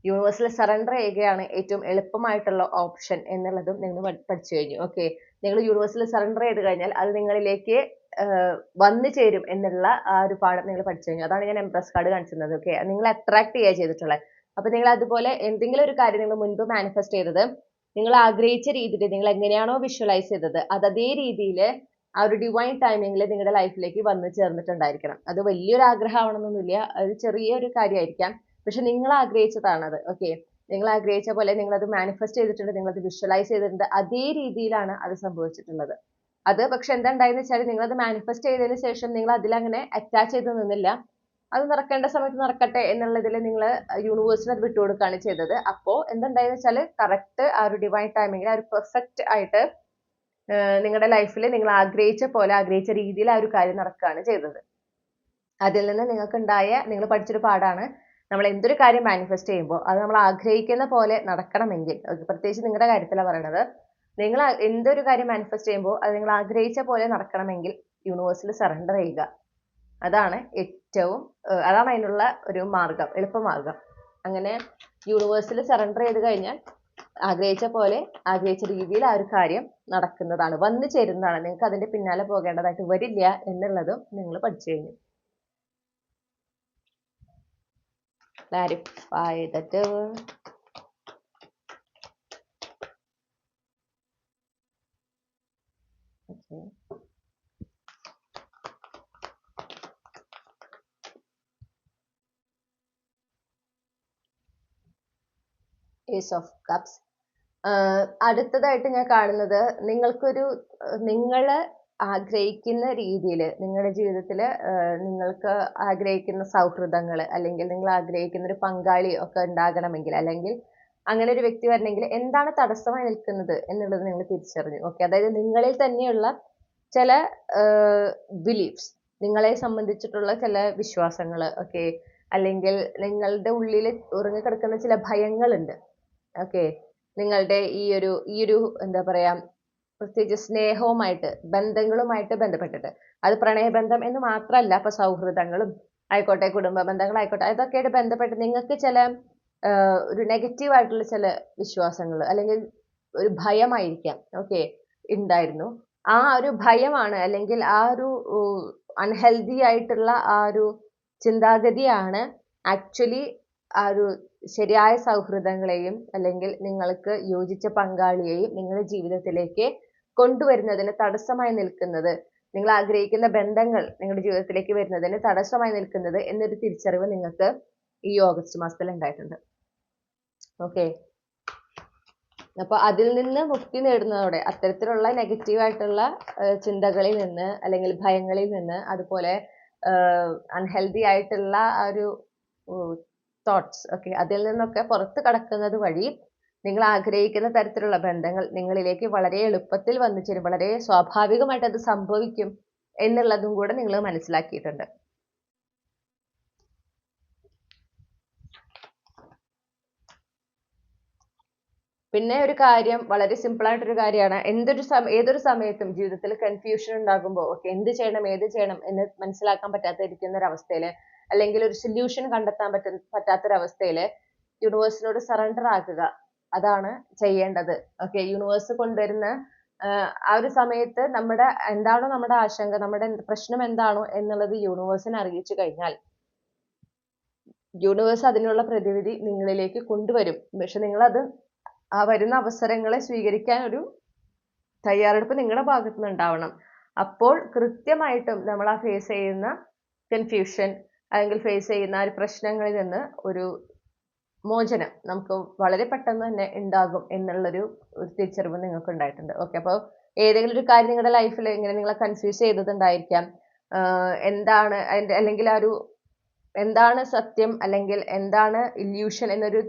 യൂണിവേഴ്സിൽ സറണ്ടർ ചെയ്യുകയാണ് ഏറ്റവും എളുപ്പമായിട്ടുള്ള ഓപ്ഷൻ എന്നുള്ളതും നിങ്ങൾ പഠിച്ചു കഴിഞ്ഞു. ഓക്കെ, നിങ്ങൾ യൂണിവേഴ്സിൽ സറണ്ടർ ചെയ്ത് കഴിഞ്ഞാൽ അത് നിങ്ങളിലേക്ക് വന്നു ചേരും എന്നുള്ള ആ ഒരു പാഠം നിങ്ങൾ പഠിച്ചു കഴിഞ്ഞു. അതാണ് ഞാൻ എംപ്രസ് കാർഡ് കാണിച്ചിരുന്നത്. ഓക്കെ, നിങ്ങൾ അട്രാക്ട് ചെയ്യുക ചെയ്തിട്ടുള്ളത്. അപ്പൊ നിങ്ങൾ അതുപോലെ എന്തെങ്കിലും ഒരു കാര്യം നിങ്ങൾ മുൻപ് മാനിഫെസ്റ്റ് ചെയ്തത് നിങ്ങൾ ആഗ്രഹിച്ച രീതിയിൽ നിങ്ങൾ എങ്ങനെയാണോ വിഷ്വലൈസ് ചെയ്തത് അത് അതേ രീതിയിൽ ആ ഒരു ഡിവൈൻ ടൈമിങ്ങിൽ നിങ്ങളുടെ ലൈഫിലേക്ക് വന്നു ചേർന്നിട്ടുണ്ടായിരിക്കണം. അത് വലിയൊരു ആഗ്രഹമാവണമെന്നൊന്നുമില്ല, അത് ചെറിയൊരു കാര്യമായിരിക്കാം, പക്ഷെ നിങ്ങൾ ആഗ്രഹിച്ചതാണത്. ഓക്കെ, നിങ്ങൾ ആഗ്രഹിച്ച പോലെ നിങ്ങൾ അത് മാനിഫെസ്റ്റ് ചെയ്തിട്ടുണ്ട്, നിങ്ങൾ അത് വിഷ്വലൈസ് ചെയ്തിട്ടുണ്ട്, അതേ രീതിയിലാണ് അത് സംഭവിച്ചിട്ടുള്ളത്. അത് പക്ഷെ എന്താ ഉണ്ടായെന്ന് വെച്ചാൽ നിങ്ങൾ അത് മാനിഫെസ്റ്റ് ചെയ്തതിന് ശേഷം നിങ്ങൾ അതിലങ്ങനെ അറ്റാച്ച് ചെയ്ത് നിന്നില്ല. അത് നടക്കേണ്ട സമയത്ത് നടക്കട്ടെ എന്നുള്ളതിൽ നിങ്ങൾ യൂണിവേഴ്സിന് അത് വിട്ടുകൊടുക്കുകയാണ് ചെയ്തത്. അപ്പോൾ എന്തുണ്ടായെന്ന് വെച്ചാൽ കറക്റ്റ് ആ ഒരു ഡിവൈൻ ടൈമിങ്ങിൽ ആ ഒരു പെർഫെക്റ്റ് ആയിട്ട് നിങ്ങളുടെ ലൈഫിൽ നിങ്ങൾ ആഗ്രഹിച്ച പോലെ ആഗ്രഹിച്ച രീതിയിൽ ആ ഒരു കാര്യം നടക്കുകയാണ് ചെയ്തത്. അതിൽ നിന്ന് നിങ്ങൾ പഠിച്ചൊരു പാഠമാണ്, നമ്മൾ എന്തൊരു കാര്യം മാനിഫെസ്റ്റ് ചെയ്യുമ്പോൾ അത് നമ്മൾ ആഗ്രഹിക്കുന്ന പോലെ നടക്കണമെങ്കിൽ, പ്രത്യേകിച്ച് നിങ്ങളുടെ കാര്യത്തിലാണ് പറയണത്, നിങ്ങൾ എന്തൊരു കാര്യം മാനിഫെസ്റ്റ് ചെയ്യുമ്പോൾ അത് നിങ്ങൾ ആഗ്രഹിച്ച പോലെ നടക്കണമെങ്കിൽ യൂണിവേഴ്സിൽ സറണ്ടർ ചെയ്യുക. അതാണ് അതാണ് അതിനുള്ള ഒരു മാർഗം, എളുപ്പമാർഗം. അങ്ങനെ യൂണിവേഴ്സിൽ സറണ്ടർ ചെയ്ത് കഴിഞ്ഞാൽ ആഗ്രഹിച്ച പോലെ ആഗ്രഹിച്ച രീതിയിൽ ആ ഒരു കാര്യം നടക്കുന്നതാണ്, വന്നു ചേരുന്നതാണ്. നിങ്ങൾക്ക് അതിന്റെ പിന്നാലെ പോകേണ്ടതായിട്ട് വരില്ല എന്നുള്ളതും നിങ്ങൾ പഠിച്ചു കഴിഞ്ഞു. Clarify the devil. Okay. Ace of Cups. അടുത്തതായിട്ട് ഞാൻ കാണുന്നത്, നിങ്ങൾ ആഗ്രഹിക്കുന്ന രീതിയിൽ നിങ്ങളുടെ ജീവിതത്തിൽ നിങ്ങൾക്ക് ആഗ്രഹിക്കുന്ന സൗഹൃദങ്ങൾ അല്ലെങ്കിൽ നിങ്ങൾ ആഗ്രഹിക്കുന്ന ഒരു പങ്കാളി ഒക്കെ ഉണ്ടാകണമെങ്കിൽ, അല്ലെങ്കിൽ അങ്ങനെ ഒരു വ്യക്തി വരണമെങ്കിൽ എന്താണ് തടസ്സമായി നിൽക്കുന്നത് എന്നുള്ളത് നിങ്ങൾ തിരിച്ചറിഞ്ഞു. ഓക്കെ, അതായത് നിങ്ങളിൽ തന്നെയുള്ള ചില ബിലീഫ്സ്, നിങ്ങളെ സംബന്ധിച്ചിട്ടുള്ള ചില വിശ്വാസങ്ങൾ, ഓക്കെ, അല്ലെങ്കിൽ നിങ്ങളുടെ ഉള്ളിൽ ഉറങ്ങിക്കിടക്കുന്ന ചില ഭയങ്ങളുണ്ട്. ഓക്കെ, നിങ്ങളുടെ ഈ ഒരു എന്താ പറയാ, പ്രത്യേകിച്ച് സ്നേഹവുമായിട്ട് ബന്ധങ്ങളുമായിട്ട് ബന്ധപ്പെട്ടിട്ട്, അത് പ്രണയബന്ധം എന്ന് മാത്രമല്ല, ഇപ്പൊ സൗഹൃദങ്ങളും ആയിക്കോട്ടെ, കുടുംബ ബന്ധങ്ങളായിക്കോട്ടെ, അതൊക്കെയായിട്ട് ബന്ധപ്പെട്ട് നിങ്ങൾക്ക് ചില ഒരു നെഗറ്റീവ് ആയിട്ടുള്ള ചില വിശ്വാസങ്ങൾ അല്ലെങ്കിൽ ഒരു ഭയമായിരിക്കാം, ഓക്കെ, ഉണ്ടായിരുന്നു. ആ ഒരു ഭയമാണ്, അല്ലെങ്കിൽ ആ ഒരു അൺഹെൽതി ആയിട്ടുള്ള ആ ഒരു ചിന്താഗതിയാണ് ആക്ച്വലി ആ ഒരു ശരിയായ സൗഹൃദങ്ങളെയും അല്ലെങ്കിൽ നിങ്ങൾക്ക് യോജിച്ച പങ്കാളിയെയും നിങ്ങളുടെ ജീവിതത്തിലേക്ക് കൊണ്ടുവരുന്നതിന് തടസ്സമായി നിൽക്കുന്നത്, നിങ്ങൾ ആഗ്രഹിക്കുന്ന ബന്ധങ്ങൾ നിങ്ങളുടെ ജീവിതത്തിലേക്ക് വരുന്നതിന് തടസ്സമായി നിൽക്കുന്നത് എന്നൊരു തിരിച്ചറിവ് നിങ്ങൾക്ക് ഈ ഓഗസ്റ്റ് മാസത്തിൽ ഉണ്ടായിട്ടുണ്ട്. ഓക്കെ, അപ്പൊ അതിൽ നിന്ന് മുക്തി നേടുന്നതോടെ അത്തരത്തിലുള്ള നെഗറ്റീവ് ആയിട്ടുള്ള ചിന്തകളിൽ നിന്ന് അല്ലെങ്കിൽ ഭയങ്ങളിൽ നിന്ന്, അതുപോലെ അൺഹെൽതി ആയിട്ടുള്ള ആ ഒരു തോട്ട്സ്, ഓക്കെ, അതിൽ നിന്നൊക്കെ പുറത്ത് കടക്കുന്നത് വഴി നിങ്ങൾ ആഗ്രഹിക്കുന്ന തരത്തിലുള്ള ബന്ധങ്ങൾ നിങ്ങളിലേക്ക് വളരെ എളുപ്പത്തിൽ വന്നു ചേരും, വളരെ സ്വാഭാവികമായിട്ട് അത് സംഭവിക്കും എന്നുള്ളതും കൂടെ നിങ്ങൾ മനസ്സിലാക്കിയിട്ടുണ്ട്. പിന്നെ ഒരു കാര്യം, വളരെ സിമ്പിൾ ആയിട്ടൊരു കാര്യമാണ്, ഏതൊരു സമയത്തും ജീവിതത്തിൽ കൺഫ്യൂഷൻ ഉണ്ടാകുമ്പോൾ, ഓക്കെ, എന്ത് ചെയ്യണം ഏത് ചെയ്യണം എന്ന് മനസ്സിലാക്കാൻ പറ്റാത്തിരിക്കുന്ന ഒരു അവസ്ഥയിൽ, അല്ലെങ്കിൽ ഒരു സൊല്യൂഷൻ കണ്ടെത്താൻ പറ്റാത്തൊരവസ്ഥയിൽ യൂണിവേഴ്സിനോട് സറണ്ടർ ആക്കുക. അതാണ് ചെയ്യേണ്ടത്. ഓക്കെ, യൂണിവേഴ്സ് കൊണ്ടുവരുന്ന ആ ഒരു സമയത്ത് എന്താണോ നമ്മുടെ ആശങ്ക, നമ്മുടെ പ്രശ്നം എന്താണോ എന്നുള്ളത് യൂണിവേഴ്സിനെ അറിയിച്ചു കഴിഞ്ഞാൽ യൂണിവേഴ്സ് അതിനുള്ള പ്രതിവിധി നിങ്ങളിലേക്ക് കൊണ്ടുവരും. പക്ഷെ നിങ്ങളത് ആ വരുന്ന അവസരങ്ങളെ സ്വീകരിക്കാൻ ഒരു തയ്യാറെടുപ്പ് നിങ്ങളുടെ ഭാഗത്തു നിന്ന് ഉണ്ടാവണം. അപ്പോൾ കൃത്യമായിട്ടും നമ്മൾ ആ ഫേസ് ചെയ്യുന്ന കൺഫ്യൂഷൻ അല്ലെങ്കിൽ ഫേസ് ചെയ്യുന്ന ആ ഒരു പ്രശ്നങ്ങളിൽ നിന്ന് ഒരു മോചനം നമുക്ക് വളരെ പെട്ടെന്ന് തന്നെ ഉണ്ടാകും എന്നുള്ളൊരു തിരിച്ചറിവ് നിങ്ങൾക്ക് ഉണ്ടായിട്ടുണ്ട്. ഓക്കെ, അപ്പോൾ ഏതെങ്കിലും ഒരു കാര്യം നിങ്ങളുടെ ലൈഫിൽ ഇങ്ങനെ നിങ്ങളെ കൺഫ്യൂസ് ചെയ്തതുണ്ടായിരിക്കാം. എന്താണ് അതിന്റെ, അല്ലെങ്കിൽ ആ ഒരു എന്താണ് സത്യം അല്ലെങ്കിൽ എന്താണ് ഇല്യൂഷൻ എന്നൊരു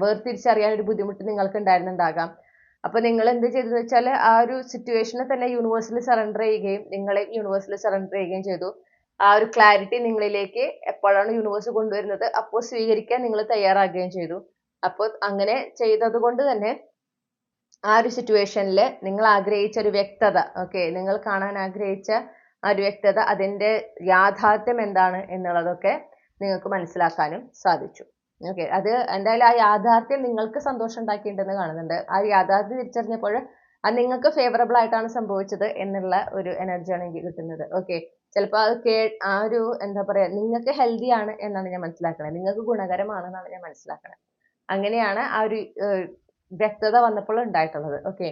വേർതിരിച്ചറിയാൻ ഒരു ബുദ്ധിമുട്ട് നിങ്ങൾക്ക് ഉണ്ടായിരുന്നുണ്ടാകാം. അപ്പൊ നിങ്ങൾ എന്ത് ചെയ്തെന്ന് വെച്ചാൽ ആ ഒരു സിറ്റുവേഷനെ തന്നെ യൂണിവേഴ്സിൽ സറണ്ടർ ചെയ്യുകയും നിങ്ങളെ യൂണിവേഴ്സിൽ സറണ്ടർ ചെയ്യുകയും ചെയ്തു. ആ ഒരു ക്ലാരിറ്റി നിങ്ങളിലേക്ക് എപ്പോഴാണ് യൂണിവേഴ്സ് കൊണ്ടുവരുന്നത് അപ്പോൾ സ്വീകരിക്കാൻ നിങ്ങൾ തയ്യാറാകുകയും ചെയ്തു. അപ്പോൾ അങ്ങനെ ചെയ്തത് കൊണ്ട് തന്നെ ആ ഒരു സിറ്റുവേഷനിൽ നിങ്ങൾ ആഗ്രഹിച്ച ഒരു വ്യക്തത, ഓക്കെ, നിങ്ങൾ കാണാൻ ആഗ്രഹിച്ച ആ ഒരു വ്യക്തത, അതിന്റെ യാഥാർത്ഥ്യം എന്താണ് എന്നുള്ളതൊക്കെ നിങ്ങൾക്ക് മനസ്സിലാക്കാനും സാധിച്ചു. ഓക്കെ, അത് എന്തായാലും ആ യാഥാർത്ഥ്യം നിങ്ങൾക്ക് സന്തോഷം ഉണ്ടാക്കിയിട്ടുണ്ടെന്ന് കാണുന്നുണ്ട്. ആ യാഥാർത്ഥ്യം തിരിച്ചറിഞ്ഞപ്പോൾ അത് നിങ്ങൾക്ക് ഫേവറബിൾ ആയിട്ടാണ് സംഭവിച്ചത് എന്നുള്ള ഒരു എനർജിയാണ് എനിക്ക് കിട്ടുന്നത്. ഓക്കെ, ചിലപ്പോൾ അത് ആ ഒരു എന്താ പറയാ, നിങ്ങൾക്ക് ഹെൽത്തി ആണ് എന്നാണ് ഞാൻ മനസ്സിലാക്കുന്നത്, നിങ്ങൾക്ക് ഗുണകരമാണെന്നാണ് ഞാൻ മനസ്സിലാക്കുന്നത്. അങ്ങനെയാണ് ആ ഒരു വ്യക്തത വന്നപ്പോൾ ഉണ്ടായിട്ടുള്ളത്. ഓക്കെ,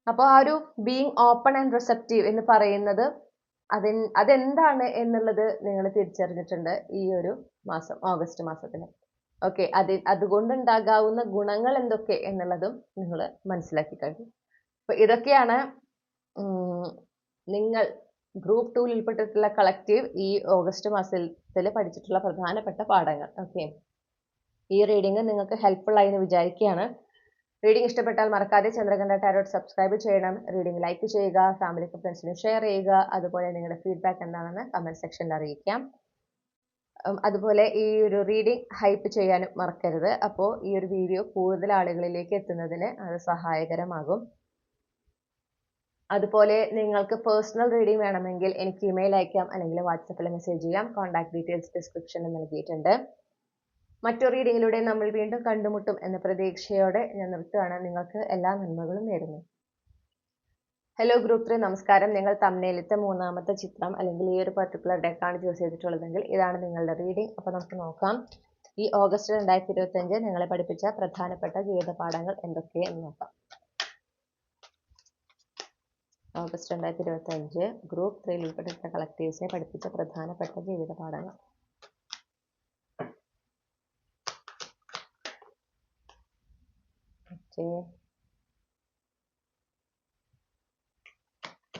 അപ്പോൾ ആ ഒരു ബീങ് ഓപ്പൺ ആൻഡ് റിസെപ്റ്റീവ് എന്ന് പറയുന്നത് അതെന്താണ് എന്നുള്ളത് നിങ്ങൾ തിരിച്ചറിഞ്ഞിട്ടുണ്ട് ഈ ഒരു മാസം, ഓഗസ്റ്റ് മാസത്തിൽ. ഓക്കെ, അതുകൊണ്ടുണ്ടാകാവുന്ന ഗുണങ്ങൾ എന്തൊക്കെ എന്നുള്ളതും നിങ്ങൾ മനസ്സിലാക്കി കഴിഞ്ഞു. അപ്പൊ ഇതൊക്കെയാണ് നിങ്ങൾ ഗ്രൂപ്പ് 2 ഉൾപ്പെട്ടിട്ടുള്ള കളക്റ്റീവ് ഈ ഓഗസ്റ്റ് മാസത്തിൽ പഠിച്ചിട്ടുള്ള പ്രധാനപ്പെട്ട പാഠങ്ങൾ. ഓക്കെ, ഈ റീഡിംഗ് നിങ്ങൾക്ക് ഹെൽപ്ഫുൾ ആയി എന്ന് വിചാരിക്കുകയാണ്. റീഡിംഗ് ഇഷ്ടപ്പെട്ടാൽ മറക്കാതെ ചന്ദ്രകണ്ഠ ടാരോട്ട് സബ്സ്ക്രൈബ് ചെയ്യണം, റീഡിംഗ് ലൈക്ക് ചെയ്യുക, ഫാമിലിക്കും ഫ്രണ്ട്സിനും ഷെയർ ചെയ്യുക, അതുപോലെ നിങ്ങളുടെ ഫീഡ്ബാക്ക് എന്താണെന്ന് കമന്റ് സെക്ഷനിൽ അറിയിക്കാം. അതുപോലെ ഈ ഒരു റീഡിംഗ് ഹൈപ്പ് ചെയ്യാനും മറക്കരുത്. അപ്പോൾ ഈ ഒരു വീഡിയോ കൂടുതൽ ആളുകളിലേക്ക് എത്തുന്നതിന് അത് സഹായകരമാകും. അതുപോലെ നിങ്ങൾക്ക് പേഴ്സണൽ റീഡിംഗ് വേണമെങ്കിൽ എനിക്ക് ഇമെയിൽ അയക്കാം, അല്ലെങ്കിൽ വാട്സപ്പിൽ മെസ്സേജ് ചെയ്യാം. കോൺടാക്ട് ഡീറ്റെയിൽസ് ഡിസ്ക്രിപ്ഷനിൽ നൽകിയിട്ടുണ്ട്. മറ്റൊരു റീഡിങ്ങിലൂടെ നമ്മൾ വീണ്ടും കണ്ടുമുട്ടും എന്ന പ്രതീക്ഷയോടെ ഞാൻ നിർത്തുകയാണ്. നിങ്ങൾക്ക് എല്ലാ നന്മകളും നേരുന്നു. ഹലോ ഗ്രൂപ്പ് 3, നമസ്കാരം. നിങ്ങൾ തംബ്നെയിലത്തെ മൂന്നാമത്തെ ചിത്രം അല്ലെങ്കിൽ ഈ ഒരു പർട്ടിക്കുലർ ഡെക്കാണ് ചൂസ് ചെയ്തിട്ടുള്ളതെങ്കിൽ ഇതാണ് നിങ്ങളുടെ റീഡിംഗ്. അപ്പോൾ നമുക്ക് നോക്കാം ഈ ഓഗസ്റ്റ് 2025 നിങ്ങളെ പഠിപ്പിച്ച പ്രധാനപ്പെട്ട ജീവിത പാഠങ്ങൾ എന്തൊക്കെയെന്ന് നോക്കാം. ഓഗസ്റ്റ് 2025 ഗ്രൂപ്പ് 3 ഉൾപ്പെട്ടിട്ടുള്ള കളക്ടീവ്സിനെ പഠിപ്പിച്ച പ്രധാനപ്പെട്ട ജീവിത പാഠങ്ങൾ.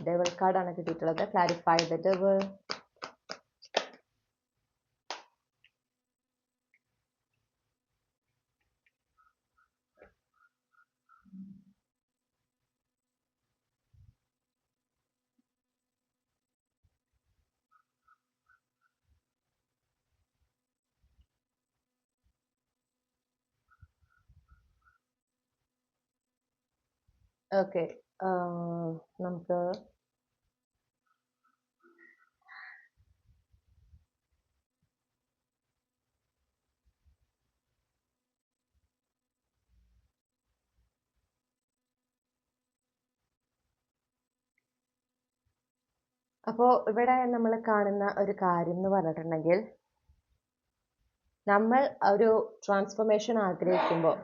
ഡെവിൾ കാർഡാണ് കിട്ടിയിട്ടുള്ളത്. Clarify the devil. ഓക്കെ, നമുക്ക് അപ്പോൾ ഇവിടെ നമ്മൾ കാണുന്ന ഒരു കാര്യം എന്ന് പറഞ്ഞിട്ടുണ്ടെങ്കിൽ, നമ്മൾ ഒരു ട്രാൻസ്ഫോർമേഷൻ ആഗ്രഹിക്കുമ്പോൾ,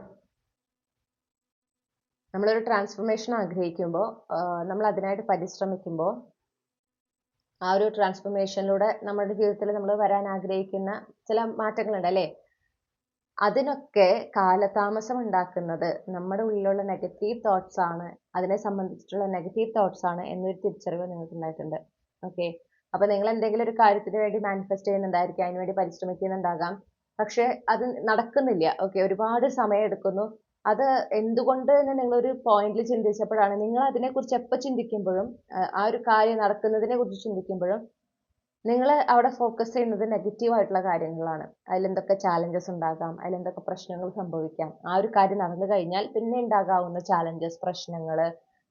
നമ്മൾ അതിനായിട്ട് പരിശ്രമിക്കുമ്പോൾ, ആ ഒരു ട്രാൻസ്ഫോർമേഷനിലൂടെ നമ്മുടെ ജീവിതത്തിൽ നമ്മൾ വരാൻ ആഗ്രഹിക്കുന്ന ചില മാറ്റങ്ങളുണ്ട് അല്ലേ? അതിനൊക്കെ കാലതാമസം ഉണ്ടാക്കുന്നത് നമ്മുടെ ഉള്ളിലുള്ള നെഗറ്റീവ് തോട്ട്സ് ആണ്, അതിനെ സംബന്ധിച്ചിട്ടുള്ള നെഗറ്റീവ് തോട്ട്സ് ആണ് എന്നൊരു തിരിച്ചറിവ് നിങ്ങൾക്ക് ഉണ്ടായിട്ടുണ്ട്. ഓക്കെ, അപ്പൊ നിങ്ങൾ എന്തെങ്കിലും ഒരു കാര്യത്തിന് വേണ്ടി മാനിഫെസ്റ്റ് ചെയ്യുന്നുണ്ടായിരിക്കും, അതിനുവേണ്ടി പരിശ്രമിക്കുന്നുണ്ടാകാം, പക്ഷെ അത് നടക്കുന്നില്ല. ഓക്കെ, ഒരുപാട് സമയം എടുക്കുന്നു. അത് എന്തുകൊണ്ട് എന്ന് നിങ്ങളൊരു പോയിന്റിൽ ചിന്തിച്ചപ്പോഴാണ്, നിങ്ങൾ അതിനെക്കുറിച്ച് എപ്പോൾ ചിന്തിക്കുമ്പോഴും, ആ ഒരു കാര്യം നടക്കുന്നതിനെ കുറിച്ച് ചിന്തിക്കുമ്പോഴും നിങ്ങൾ അവിടെ ഫോക്കസ് ചെയ്യുന്നത് നെഗറ്റീവ് ആയിട്ടുള്ള കാര്യങ്ങളാണ്. അതിലെന്തൊക്കെ ചാലഞ്ചസ് ഉണ്ടാകാം, അതിലെന്തൊക്കെ പ്രശ്നങ്ങൾ സംഭവിക്കാം, ആ ഒരു കാര്യം നടന്നു കഴിഞ്ഞാൽ പിന്നെ ഉണ്ടാകാവുന്ന ചാലഞ്ചസ്, പ്രശ്നങ്ങൾ,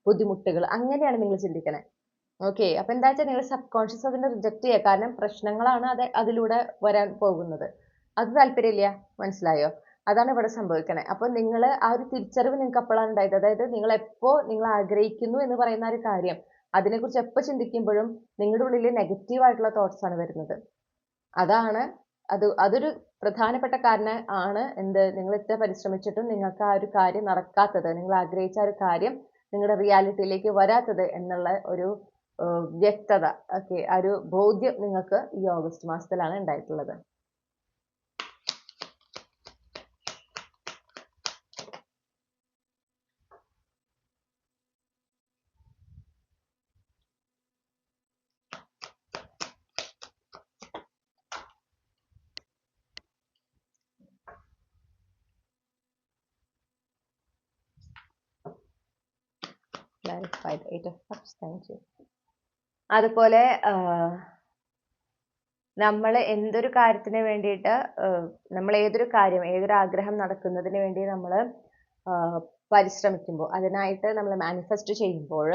ബുദ്ധിമുട്ടുകൾ, അങ്ങനെയാണ് നിങ്ങൾ ചിന്തിക്കണേ. ഓക്കെ, അപ്പൊ എന്താ വെച്ചാൽ നിങ്ങൾ സബ് കോൺഷ്യസ് അതിനെ റിജക്ട് ചെയ്യുക. കാരണം പ്രശ്നങ്ങളാണ് അതിലൂടെ വരാൻ പോകുന്നത്. അത് താല്പര്യമില്ല, മനസ്സിലായോ? അതാണ് ഇവിടെ സംഭവിക്കണേ. അപ്പൊ നിങ്ങൾ ആ ഒരു തിരിച്ചറിവ് നിങ്ങൾക്ക് അപ്പോഴാണ് ഉണ്ടായത്. അതായത് നിങ്ങൾ ആഗ്രഹിക്കുന്നു എന്ന് പറയുന്ന ഒരു കാര്യം, അതിനെക്കുറിച്ച് എപ്പോൾ ചിന്തിക്കുമ്പോഴും നിങ്ങളുടെ ഉള്ളിൽ നെഗറ്റീവ് ആയിട്ടുള്ള തോട്ട്സ് ആണ് വരുന്നത്. അതൊരു പ്രധാനപ്പെട്ട കാരണം ആണ്. നിങ്ങൾ എത്ര പരിശ്രമിച്ചിട്ടും നിങ്ങൾക്ക് ആ ഒരു കാര്യം നടക്കാത്തത്, നിങ്ങൾ ആഗ്രഹിച്ച ആ ഒരു കാര്യം നിങ്ങളുടെ റിയാലിറ്റിയിലേക്ക് വരാത്തത് എന്നുള്ള ഒരു വ്യക്തത, ഓക്കെ, ആ ഒരു ബോധ്യം നിങ്ങൾക്ക് ഈ ഓഗസ്റ്റ് മാസത്തിലാണ് ഉണ്ടായിട്ടുള്ളത്. Eight of Cups, thank you. അതുപോലെ നമ്മൾ എന്തൊരു കാര്യത്തിന് വേണ്ടിയിട്ട് നമ്മൾ ഏതൊരു കാര്യം ഏതൊരു ആഗ്രഹം നടക്കുന്നതിന് വേണ്ടി നമ്മൾ പരിശ്രമിക്കുമ്പോൾ അതിനായിട്ട് നമ്മൾ മാനിഫെസ്റ്റ് ചെയ്യുമ്പോൾ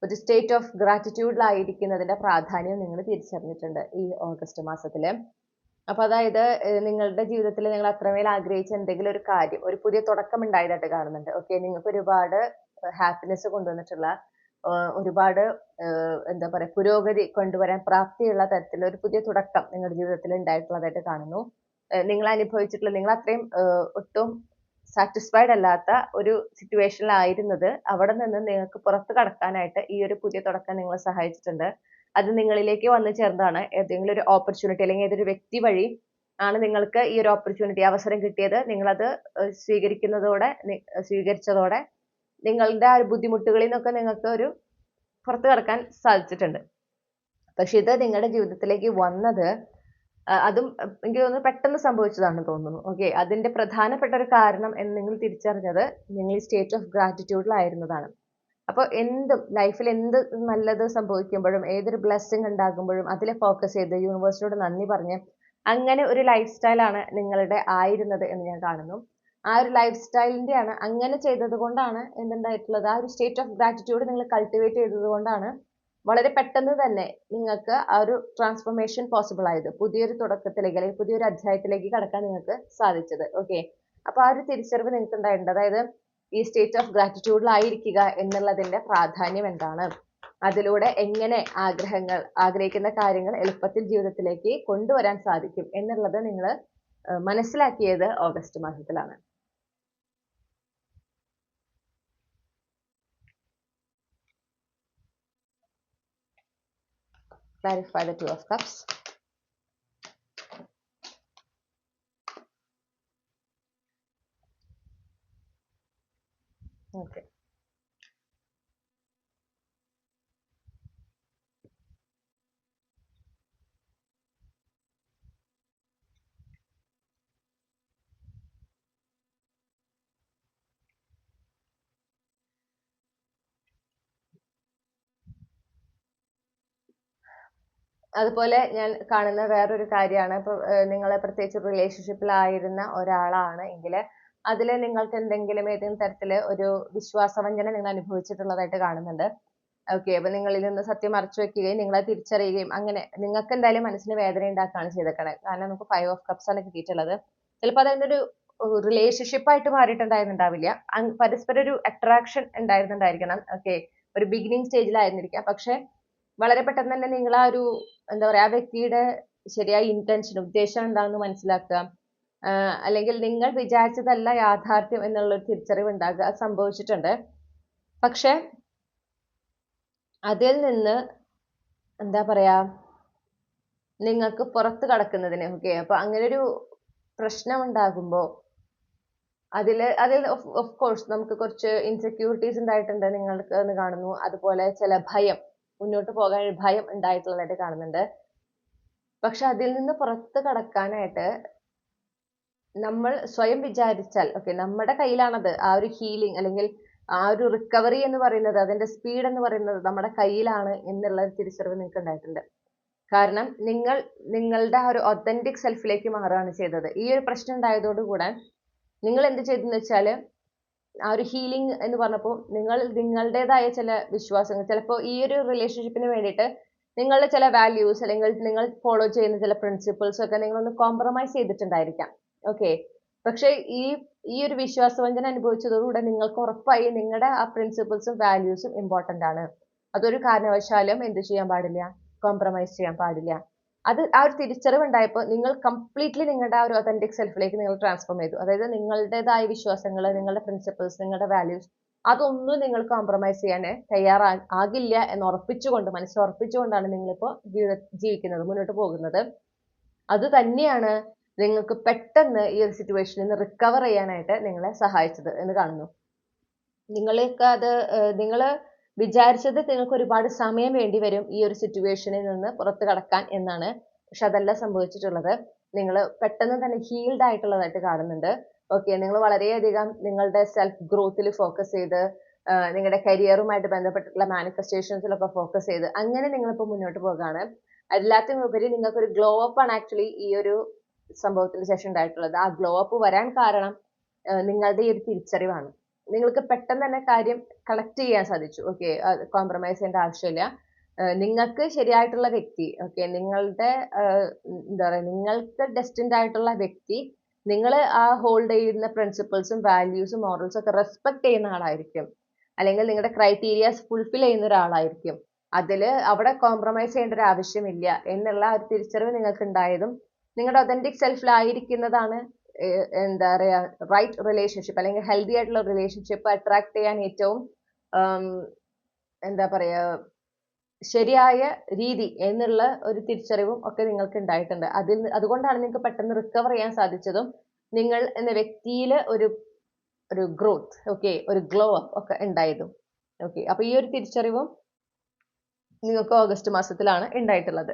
ഒരു സ്റ്റേറ്റ് ഓഫ് ഗ്രാറ്റിറ്റ്യൂഡിലായിരിക്കുന്നതിന്റെ പ്രാധാന്യം നിങ്ങൾ തിരിച്ചറിഞ്ഞിട്ടുണ്ട് ഈ ഓഗസ്റ്റ് മാസത്തിൽ. അപ്പൊ അതായത് നിങ്ങളുടെ ജീവിതത്തിൽ നിങ്ങൾ അത്രമേൽ ആഗ്രഹിച്ച എന്തെങ്കിലും ഒരു കാര്യം ഒരു പുതിയ തുടക്കം ഉണ്ടായതായിട്ട് കാണുന്നുണ്ട്. ഓക്കെ, നിങ്ങൾക്ക് ഒരുപാട് ഹാപ്പിനെസ് കൊണ്ടുവന്നിട്ടുള്ള ഒരുപാട് എന്താ പറയാ പുരോഗതി കൊണ്ടുവരാൻ പ്രാപ്തിയുള്ള തരത്തിലുള്ള ഒരു പുതിയ തുടക്കം നിങ്ങളുടെ ജീവിതത്തിൽ ഉണ്ടായിട്ടുള്ളതായിട്ട് കാണുന്നു. നിങ്ങൾ അനുഭവിച്ചിട്ടുള്ള നിങ്ങൾ അത്രയും ഒട്ടും സാറ്റിസ്ഫൈഡ് അല്ലാത്ത ഒരു സിറ്റുവേഷനിലായിരുന്നത് അവിടെ നിന്ന് നിങ്ങൾക്ക് പുറത്ത് കടക്കാനായിട്ട് ഈ ഒരു പുതിയ തുടക്കം നിങ്ങളെ സഹായിച്ചിട്ടുണ്ട്. അത് നിങ്ങളിലേക്ക് വന്നു ചേർന്നതാണ്. ഏതെങ്കിലും ഒരു ഓപ്പർച്യൂണിറ്റി അല്ലെങ്കിൽ ഏതൊരു വ്യക്തി വഴി ആണ് നിങ്ങൾക്ക് ഈ ഒരു ഓപ്പർച്യൂണിറ്റി അവസരം കിട്ടിയത്. നിങ്ങളത് സ്വീകരിച്ചതോടെ നിങ്ങളുടെ ആ ഒരു ബുദ്ധിമുട്ടുകളിൽ നിന്നൊക്കെ നിങ്ങൾക്ക് ഒരു പുറത്ത് കടക്കാൻ സാധിച്ചിട്ടുണ്ട്. പക്ഷെ ഇത് നിങ്ങളുടെ ജീവിതത്തിലേക്ക് വന്നത് അതും എനിക്ക് തോന്നുന്നു പെട്ടെന്ന് സംഭവിച്ചതാണെന്ന് തോന്നുന്നു. ഓക്കെ, അതിന്റെ പ്രധാനപ്പെട്ട ഒരു കാരണം എന്ന് നിങ്ങൾ തിരിച്ചറിഞ്ഞത് നിങ്ങൾ ഈ സ്റ്റേറ്റ് ഓഫ് ഗ്രാറ്റിറ്റ്യൂഡിലായിരുന്നതാണ്. അപ്പോൾ എന്തും ലൈഫിൽ എന്ത് നല്ലത് സംഭവിക്കുമ്പോഴും ഏതൊരു ബ്ലെസ്സിങ് ഉണ്ടാകുമ്പോഴും അതിൽ ഫോക്കസ് ചെയ്ത് യൂണിവേഴ്സിനോട് നന്ദി പറഞ്ഞ് അങ്ങനെ ഒരു ലൈഫ് സ്റ്റൈലാണ് നിങ്ങളുടെ ആയിരുന്നത് എന്ന് ഞാൻ കാണുന്നു. ആ ഒരു ലൈഫ് സ്റ്റൈലിന്റെയാണ് അങ്ങനെ ചെയ്തത് കൊണ്ടാണ് എന്തുണ്ടായിട്ടുള്ളത്, ആ ഒരു സ്റ്റേറ്റ് ഓഫ് ഗ്രാറ്റിറ്റ്യൂഡ് നിങ്ങൾ കൾട്ടിവേറ്റ് ചെയ്തത് കൊണ്ടാണ് വളരെ പെട്ടെന്ന് തന്നെ നിങ്ങൾക്ക് ആ ഒരു ട്രാൻസ്ഫോർമേഷൻ പോസിബിൾ ആയത്. പുതിയൊരു തുടക്കത്തിലേക്ക് അല്ലെങ്കിൽ പുതിയൊരു അധ്യായത്തിലേക്ക് കടക്കാൻ നിങ്ങൾക്ക് സാധിച്ചത്. ഓക്കെ, അപ്പൊ ആ ഒരു തിരിച്ചറിവ് നിങ്ങൾക്ക് ഉണ്ടായിട്ടുണ്ട്. അതായത് ഈ സ്റ്റേറ്റ് ഓഫ് ഗ്രാറ്റിറ്റ്യൂഡിലായിരിക്കുക എന്നുള്ളതിന്റെ പ്രാധാന്യം എന്താണ്, അതിലൂടെ എങ്ങനെ ആഗ്രഹിക്കുന്ന കാര്യങ്ങൾ എളുപ്പത്തിൽ ജീവിതത്തിലേക്ക് കൊണ്ടുവരാൻ സാധിക്കും എന്നുള്ളത് നിങ്ങൾ മനസ്സിലാക്കിയത് ഓഗസ്റ്റ് മാസത്തിലാണ്. Clarify the Two of Cups. Okay. അതുപോലെ ഞാൻ കാണുന്ന വേറൊരു കാര്യമാണ്, ഇപ്പൊ നിങ്ങൾ പ്രത്യേകിച്ച് റിലേഷൻഷിപ്പിലായിരുന്ന ഒരാളാണ് എങ്കിൽ അതിൽ നിങ്ങൾക്ക് ഏതെങ്കിലും തരത്തില് ഒരു വിശ്വാസവഞ്ചന നിങ്ങൾ അനുഭവിച്ചിട്ടുള്ളതായിട്ട് കാണുന്നുണ്ട്. ഓക്കെ, അപ്പൊ നിങ്ങളിൽ നിന്ന് സത്യം മറച്ചു വെക്കുകയും നിങ്ങളെ തിരിച്ചറിയുകയും അങ്ങനെ നിങ്ങൾക്ക് എന്തായാലും മനസ്സിന് വേദന ഉണ്ടാക്കുകയാണ് ചെയ്തേക്കണത്. കാരണം നമുക്ക് 5 of Cups ആണ് കിട്ടിയിട്ടുള്ളത്. ചിലപ്പോൾ അതിന്റെ ഒരു റിലേഷൻഷിപ്പ് ആയിട്ട് മാറിയിട്ടുണ്ടായിരുന്നുണ്ടാവില്ല, പരസ്പരം ഒരു അട്രാക്ഷൻ ഉണ്ടായിരുന്നുണ്ടായിരിക്കണം. ഓക്കെ, ഒരു ബിഗിനിങ് സ്റ്റേജിലായിരുന്നിരിക്കാം. പക്ഷെ വളരെ പെട്ടെന്ന് തന്നെ നിങ്ങൾ ആ ഒരു എന്താ പറയാ ആ വ്യക്തിയുടെ ശരിയായ ഇന്റൻഷൻ ഉദ്ദേശം എന്താണെന്ന് മനസ്സിലാക്കുക, അല്ലെങ്കിൽ നിങ്ങൾ വിചാരിച്ചതല്ല യാഥാർത്ഥ്യം എന്നുള്ള ഒരു തിരിച്ചറിവ് ഉണ്ടാകുക, അത് സംഭവിച്ചിട്ടുണ്ട്. പക്ഷെ അതിൽ നിന്ന് എന്താ പറയാ നിങ്ങൾക്ക് പുറത്ത് കടക്കുന്നതിന് ഓക്കെ, അപ്പൊ അങ്ങനെ ഒരു പ്രശ്നം ഉണ്ടാകുമ്പോൾ അതിൽ ഓഫ് കോഴ്സ് നമുക്ക് കുറച്ച് ഇൻസെക്യൂരിറ്റീസ് ഉണ്ടായിട്ടുണ്ട് നിങ്ങൾക്ക് എന്ന് കാണുന്നു. അതുപോലെ ചില ഭയം, മുന്നോട്ട് പോകാൻ ഒരു ഭയം ഉണ്ടായിട്ടുള്ളതായിട്ട് കാണുന്നുണ്ട്. പക്ഷെ അതിൽ നിന്ന് പുറത്ത് കടക്കാനായിട്ട് നമ്മൾ സ്വയം വിചാരിച്ചാൽ ഓക്കെ, നമ്മുടെ കയ്യിലാണത്. ആ ഒരു ഹീലിംഗ് അല്ലെങ്കിൽ ആ ഒരു റിക്കവറി എന്ന് പറയുന്നത്, അതിന്റെ സ്പീഡ് എന്ന് പറയുന്നത് നമ്മുടെ കയ്യിലാണ് എന്നുള്ള തിരിച്ചറിവ് നിങ്ങൾക്ക് ഉണ്ടായിട്ടുണ്ട്. കാരണം നിങ്ങളുടെ ആ ഒരു ഒത്തന്റിക് സെൽഫിലേക്ക് മാറുകയാണ് ചെയ്തത്. ഈ ഒരു പ്രശ്നം ഉണ്ടായതോടുകൂടെ നിങ്ങൾ എന്ത് ചെയ്തെന്ന് വെച്ചാൽ ആ ഒരു ഹീലിംഗ് എന്ന് പറഞ്ഞപ്പോൾ നിങ്ങളുടേതായ ചില വിശ്വാസങ്ങൾ, ചിലപ്പോൾ ഈ ഒരു റിലേഷൻഷിപ്പിന് വേണ്ടിയിട്ട് നിങ്ങളുടെ ചില വാല്യൂസ് അല്ലെങ്കിൽ നിങ്ങൾ ഫോളോ ചെയ്യുന്ന ചില പ്രിൻസിപ്പിൾസ് ഒക്കെ നിങ്ങളൊന്ന് കോംപ്രമൈസ് ചെയ്തിട്ടുണ്ടായിരിക്കാം. ഓക്കെ, പക്ഷെ ഈ ഒരു വിശ്വാസവഞ്ചന അനുഭവിച്ചതോടുകൂടെ നിങ്ങൾക്ക് ഉറപ്പായി നിങ്ങളുടെ ആ പ്രിൻസിപ്പിൾസും വാല്യൂസും ഇമ്പോർട്ടന്റ് ആണ്. അതൊരു കാരണവശാലും എന്ത് ചെയ്യാൻ പാടില്ല, കോംപ്രമൈസ് ചെയ്യാൻ പാടില്ല. ആ ഒരു തിരിച്ചറിവ് ഉണ്ടായപ്പോൾ നിങ്ങൾ കംപ്ലീറ്റ്ലി നിങ്ങളുടെ ആ ഒരു ഒതന്റിക് സെൽഫിലേക്ക് നിങ്ങൾ ട്രാൻസ്ഫോം ചെയ്തു. അതായത് നിങ്ങളുടേതായ വിശ്വാസങ്ങൾ, നിങ്ങളുടെ പ്രിൻസിപ്പിൾസ്, നിങ്ങളുടെ വാല്യൂസ് അതൊന്നും നിങ്ങൾ കോംപ്രമൈസ് ചെയ്യാൻ ആകില്ല എന്ന് മനസ്സിൽ ഉറപ്പിച്ചുകൊണ്ടാണ് നിങ്ങളിപ്പോൾ ജീവിക്കുന്നത്, മുന്നോട്ട് പോകുന്നത്. അത് തന്നെയാണ് നിങ്ങൾക്ക് പെട്ടെന്ന് ഈ ഒരു സിറ്റുവേഷനിൽ നിന്ന് റിക്കവർ ചെയ്യാനായിട്ട് നിങ്ങളെ സഹായിച്ചത് എന്ന് കാണുന്നു. നിങ്ങൾ വിചാരിച്ചത് നിങ്ങൾക്ക് ഒരുപാട് സമയം വേണ്ടി വരും ഈ ഒരു സിറ്റുവേഷനിൽ നിന്ന് പുറത്ത് കടക്കാൻ എന്നാണ്. പക്ഷെ അതല്ല സംഭവിച്ചിട്ടുള്ളത്. നിങ്ങൾ പെട്ടെന്ന് തന്നെ ഹീൽഡ് ആയിട്ടുള്ളതായിട്ട് കാണുന്നുണ്ട്. ഓക്കെ, നിങ്ങൾ വളരെയധികം നിങ്ങളുടെ സെൽഫ് ഗ്രോത്തിൽ ഫോക്കസ് ചെയ്ത് നിങ്ങളുടെ കരിയറുമായിട്ട് ബന്ധപ്പെട്ടിട്ടുള്ള മാനിഫെസ്റ്റേഷൻസിലൊക്കെ ഫോക്കസ് ചെയ്ത് അങ്ങനെ നിങ്ങളിപ്പോൾ മുന്നോട്ട് പോകുകയാണ്. എല്ലാത്തിനും ഉപരി നിങ്ങൾക്ക് ഒരു ഗ്ലോ അപ്പ് ആണ് ആക്ച്വലി ഈ ഒരു സംഭവത്തിന് ശേഷം ഉണ്ടായിട്ടുള്ളത്. ആ ഗ്ലോ അപ്പ് വരാൻ കാരണം നിങ്ങളുടെ ഈ ഒരു തിരിച്ചറിവാണ്. നിങ്ങൾക്ക് പെട്ടെന്ന് തന്നെ കാര്യം കളക്ട് ചെയ്യാൻ സാധിച്ചു. ഓക്കെ, കോംപ്രമൈസ് ചെയ്യേണ്ട ആവശ്യമില്ല. നിങ്ങൾക്ക് ശരിയായിട്ടുള്ള വ്യക്തി, ഓക്കെ, നിങ്ങളുടെ എന്താ പറയുക, നിങ്ങൾക്ക് ഡെസ്റ്റിൻഡ് ആയിട്ടുള്ള വ്യക്തി നിങ്ങൾ ആ ഹോൾഡ് ചെയ്യുന്ന പ്രിൻസിപ്പിൾസും വാല്യൂസും മോറൽസും ഒക്കെ റെസ്പെക്ട് ചെയ്യുന്ന ആളായിരിക്കും. അല്ലെങ്കിൽ നിങ്ങളുടെ ക്രൈറ്റീരിയാസ് ഫുൾഫിൽ ചെയ്യുന്ന ഒരാളായിരിക്കും. അവിടെ കോംപ്രമൈസ് ചെയ്യേണ്ട ഒരു ആവശ്യമില്ല എന്നുള്ള ഒരു തിരിച്ചറിവ് നിങ്ങൾക്ക് ഉണ്ടായതും നിങ്ങളുടെ ഒതന്റിക് സെൽഫിലായിരിക്കുന്നതാണ് എന്താ പറയാ റൈറ്റ് റിലേഷൻഷിപ്പ് അല്ലെങ്കിൽ ഹെൽത്തി ആയിട്ടുള്ള റിലേഷൻഷിപ്പ് അട്രാക്ട് ചെയ്യാൻ ഏറ്റവും എന്താ പറയാ ശരിയായ രീതി എന്നുള്ള ഒരു തിരിച്ചറിവും ഒക്കെ നിങ്ങൾക്ക് ഉണ്ടായിട്ടുണ്ട്. അതുകൊണ്ടാണ് നിങ്ങൾക്ക് പെട്ടെന്ന് റിക്കവർ ചെയ്യാൻ സാധിച്ചതും നിങ്ങൾ എന്ന വ്യക്തിയിൽ ഒരു ഗ്രോത്ത്, ഓക്കെ, ഒരു ഗ്ലോ അപ്പ് ഒക്കെ ഉണ്ടായതും. ഓക്കെ, അപ്പൊ ഈ ഒരു തിരിച്ചറിവും നിങ്ങൾക്ക് ഓഗസ്റ്റ് മാസത്തിലാണ് ഉണ്ടായിട്ടുള്ളത്.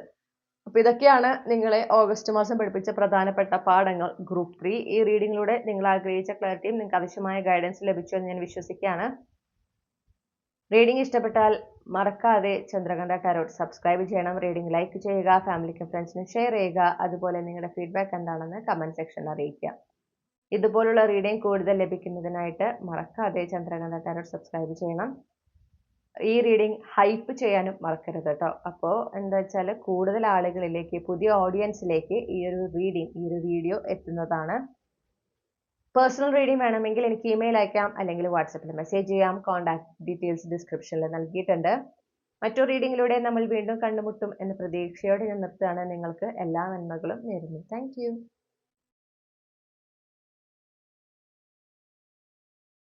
അപ്പൊ ഇതൊക്കെയാണ് നിങ്ങളെ ഓഗസ്റ്റ് മാസം പഠിപ്പിച്ച പ്രധാനപ്പെട്ട പാഠങ്ങൾ ഗ്രൂപ്പ് 3. ഈ റീഡിങ്ങിലൂടെ നിങ്ങൾ ആഗ്രഹിച്ച ക്ലാരിറ്റിയും നിങ്ങൾക്ക് ആവശ്യമായ ഗൈഡൻസ് ലഭിച്ചു എന്ന് ഞാൻ വിശ്വസിക്കുകയാണ്. റീഡിംഗ് ഇഷ്ടപ്പെട്ടാൽ മറക്കാതെ ചന്ദ്രകണ്ഠ ടാരോട്ട് സബ്സ്ക്രൈബ് ചെയ്യണം. റീഡിംഗ് ലൈക്ക് ചെയ്യുക, ഫാമിലിക്കും ഫ്രണ്ട്സിനും ഷെയർ ചെയ്യുക. അതുപോലെ നിങ്ങളുടെ ഫീഡ്ബാക്ക് എന്താണെന്ന് കമന്റ് സെക്ഷനിൽ അറിയിക്കുക. ഇതുപോലുള്ള റീഡിംഗ് കൂടുതൽ ലഭിക്കുന്നതിനായിട്ട് മറക്കാതെ ചന്ദ്രകണ്ഠ ടാരോട്ട് സബ്സ്ക്രൈബ് ചെയ്യണം. ഈ റീഡിംഗ് ഹൈപ്പ് ചെയ്യാനും മറക്കരുത് കേട്ടോ. അപ്പോൾ എന്താ വെച്ചാൽ കൂടുതൽ ആളുകളിലേക്ക്, പുതിയ ഓഡിയൻസിലേക്ക് ഈ ഒരു വീഡിയോ എത്തുന്നതാണ്. പേഴ്സണൽ റീഡിംഗ് വേണമെങ്കിൽ എനിക്ക് ഇമെയിൽ അയക്കാം, അല്ലെങ്കിൽ വാട്സപ്പിൽ മെസ്സേജ് ചെയ്യാം. കോൺടാക്ട് ഡീറ്റെയിൽസ് ഡിസ്ക്രിപ്ഷനിൽ നൽകിയിട്ടുണ്ട്. മറ്റൊരു റീഡിങ്ങിലൂടെ നമ്മൾ വീണ്ടും കണ്ടുമുട്ടും എന്ന പ്രതീക്ഷയോടെ ഞാൻ നിർത്തുകയാണ്. നിങ്ങൾക്ക് എല്ലാ നന്മകളും നേരുന്നു. താങ്ക്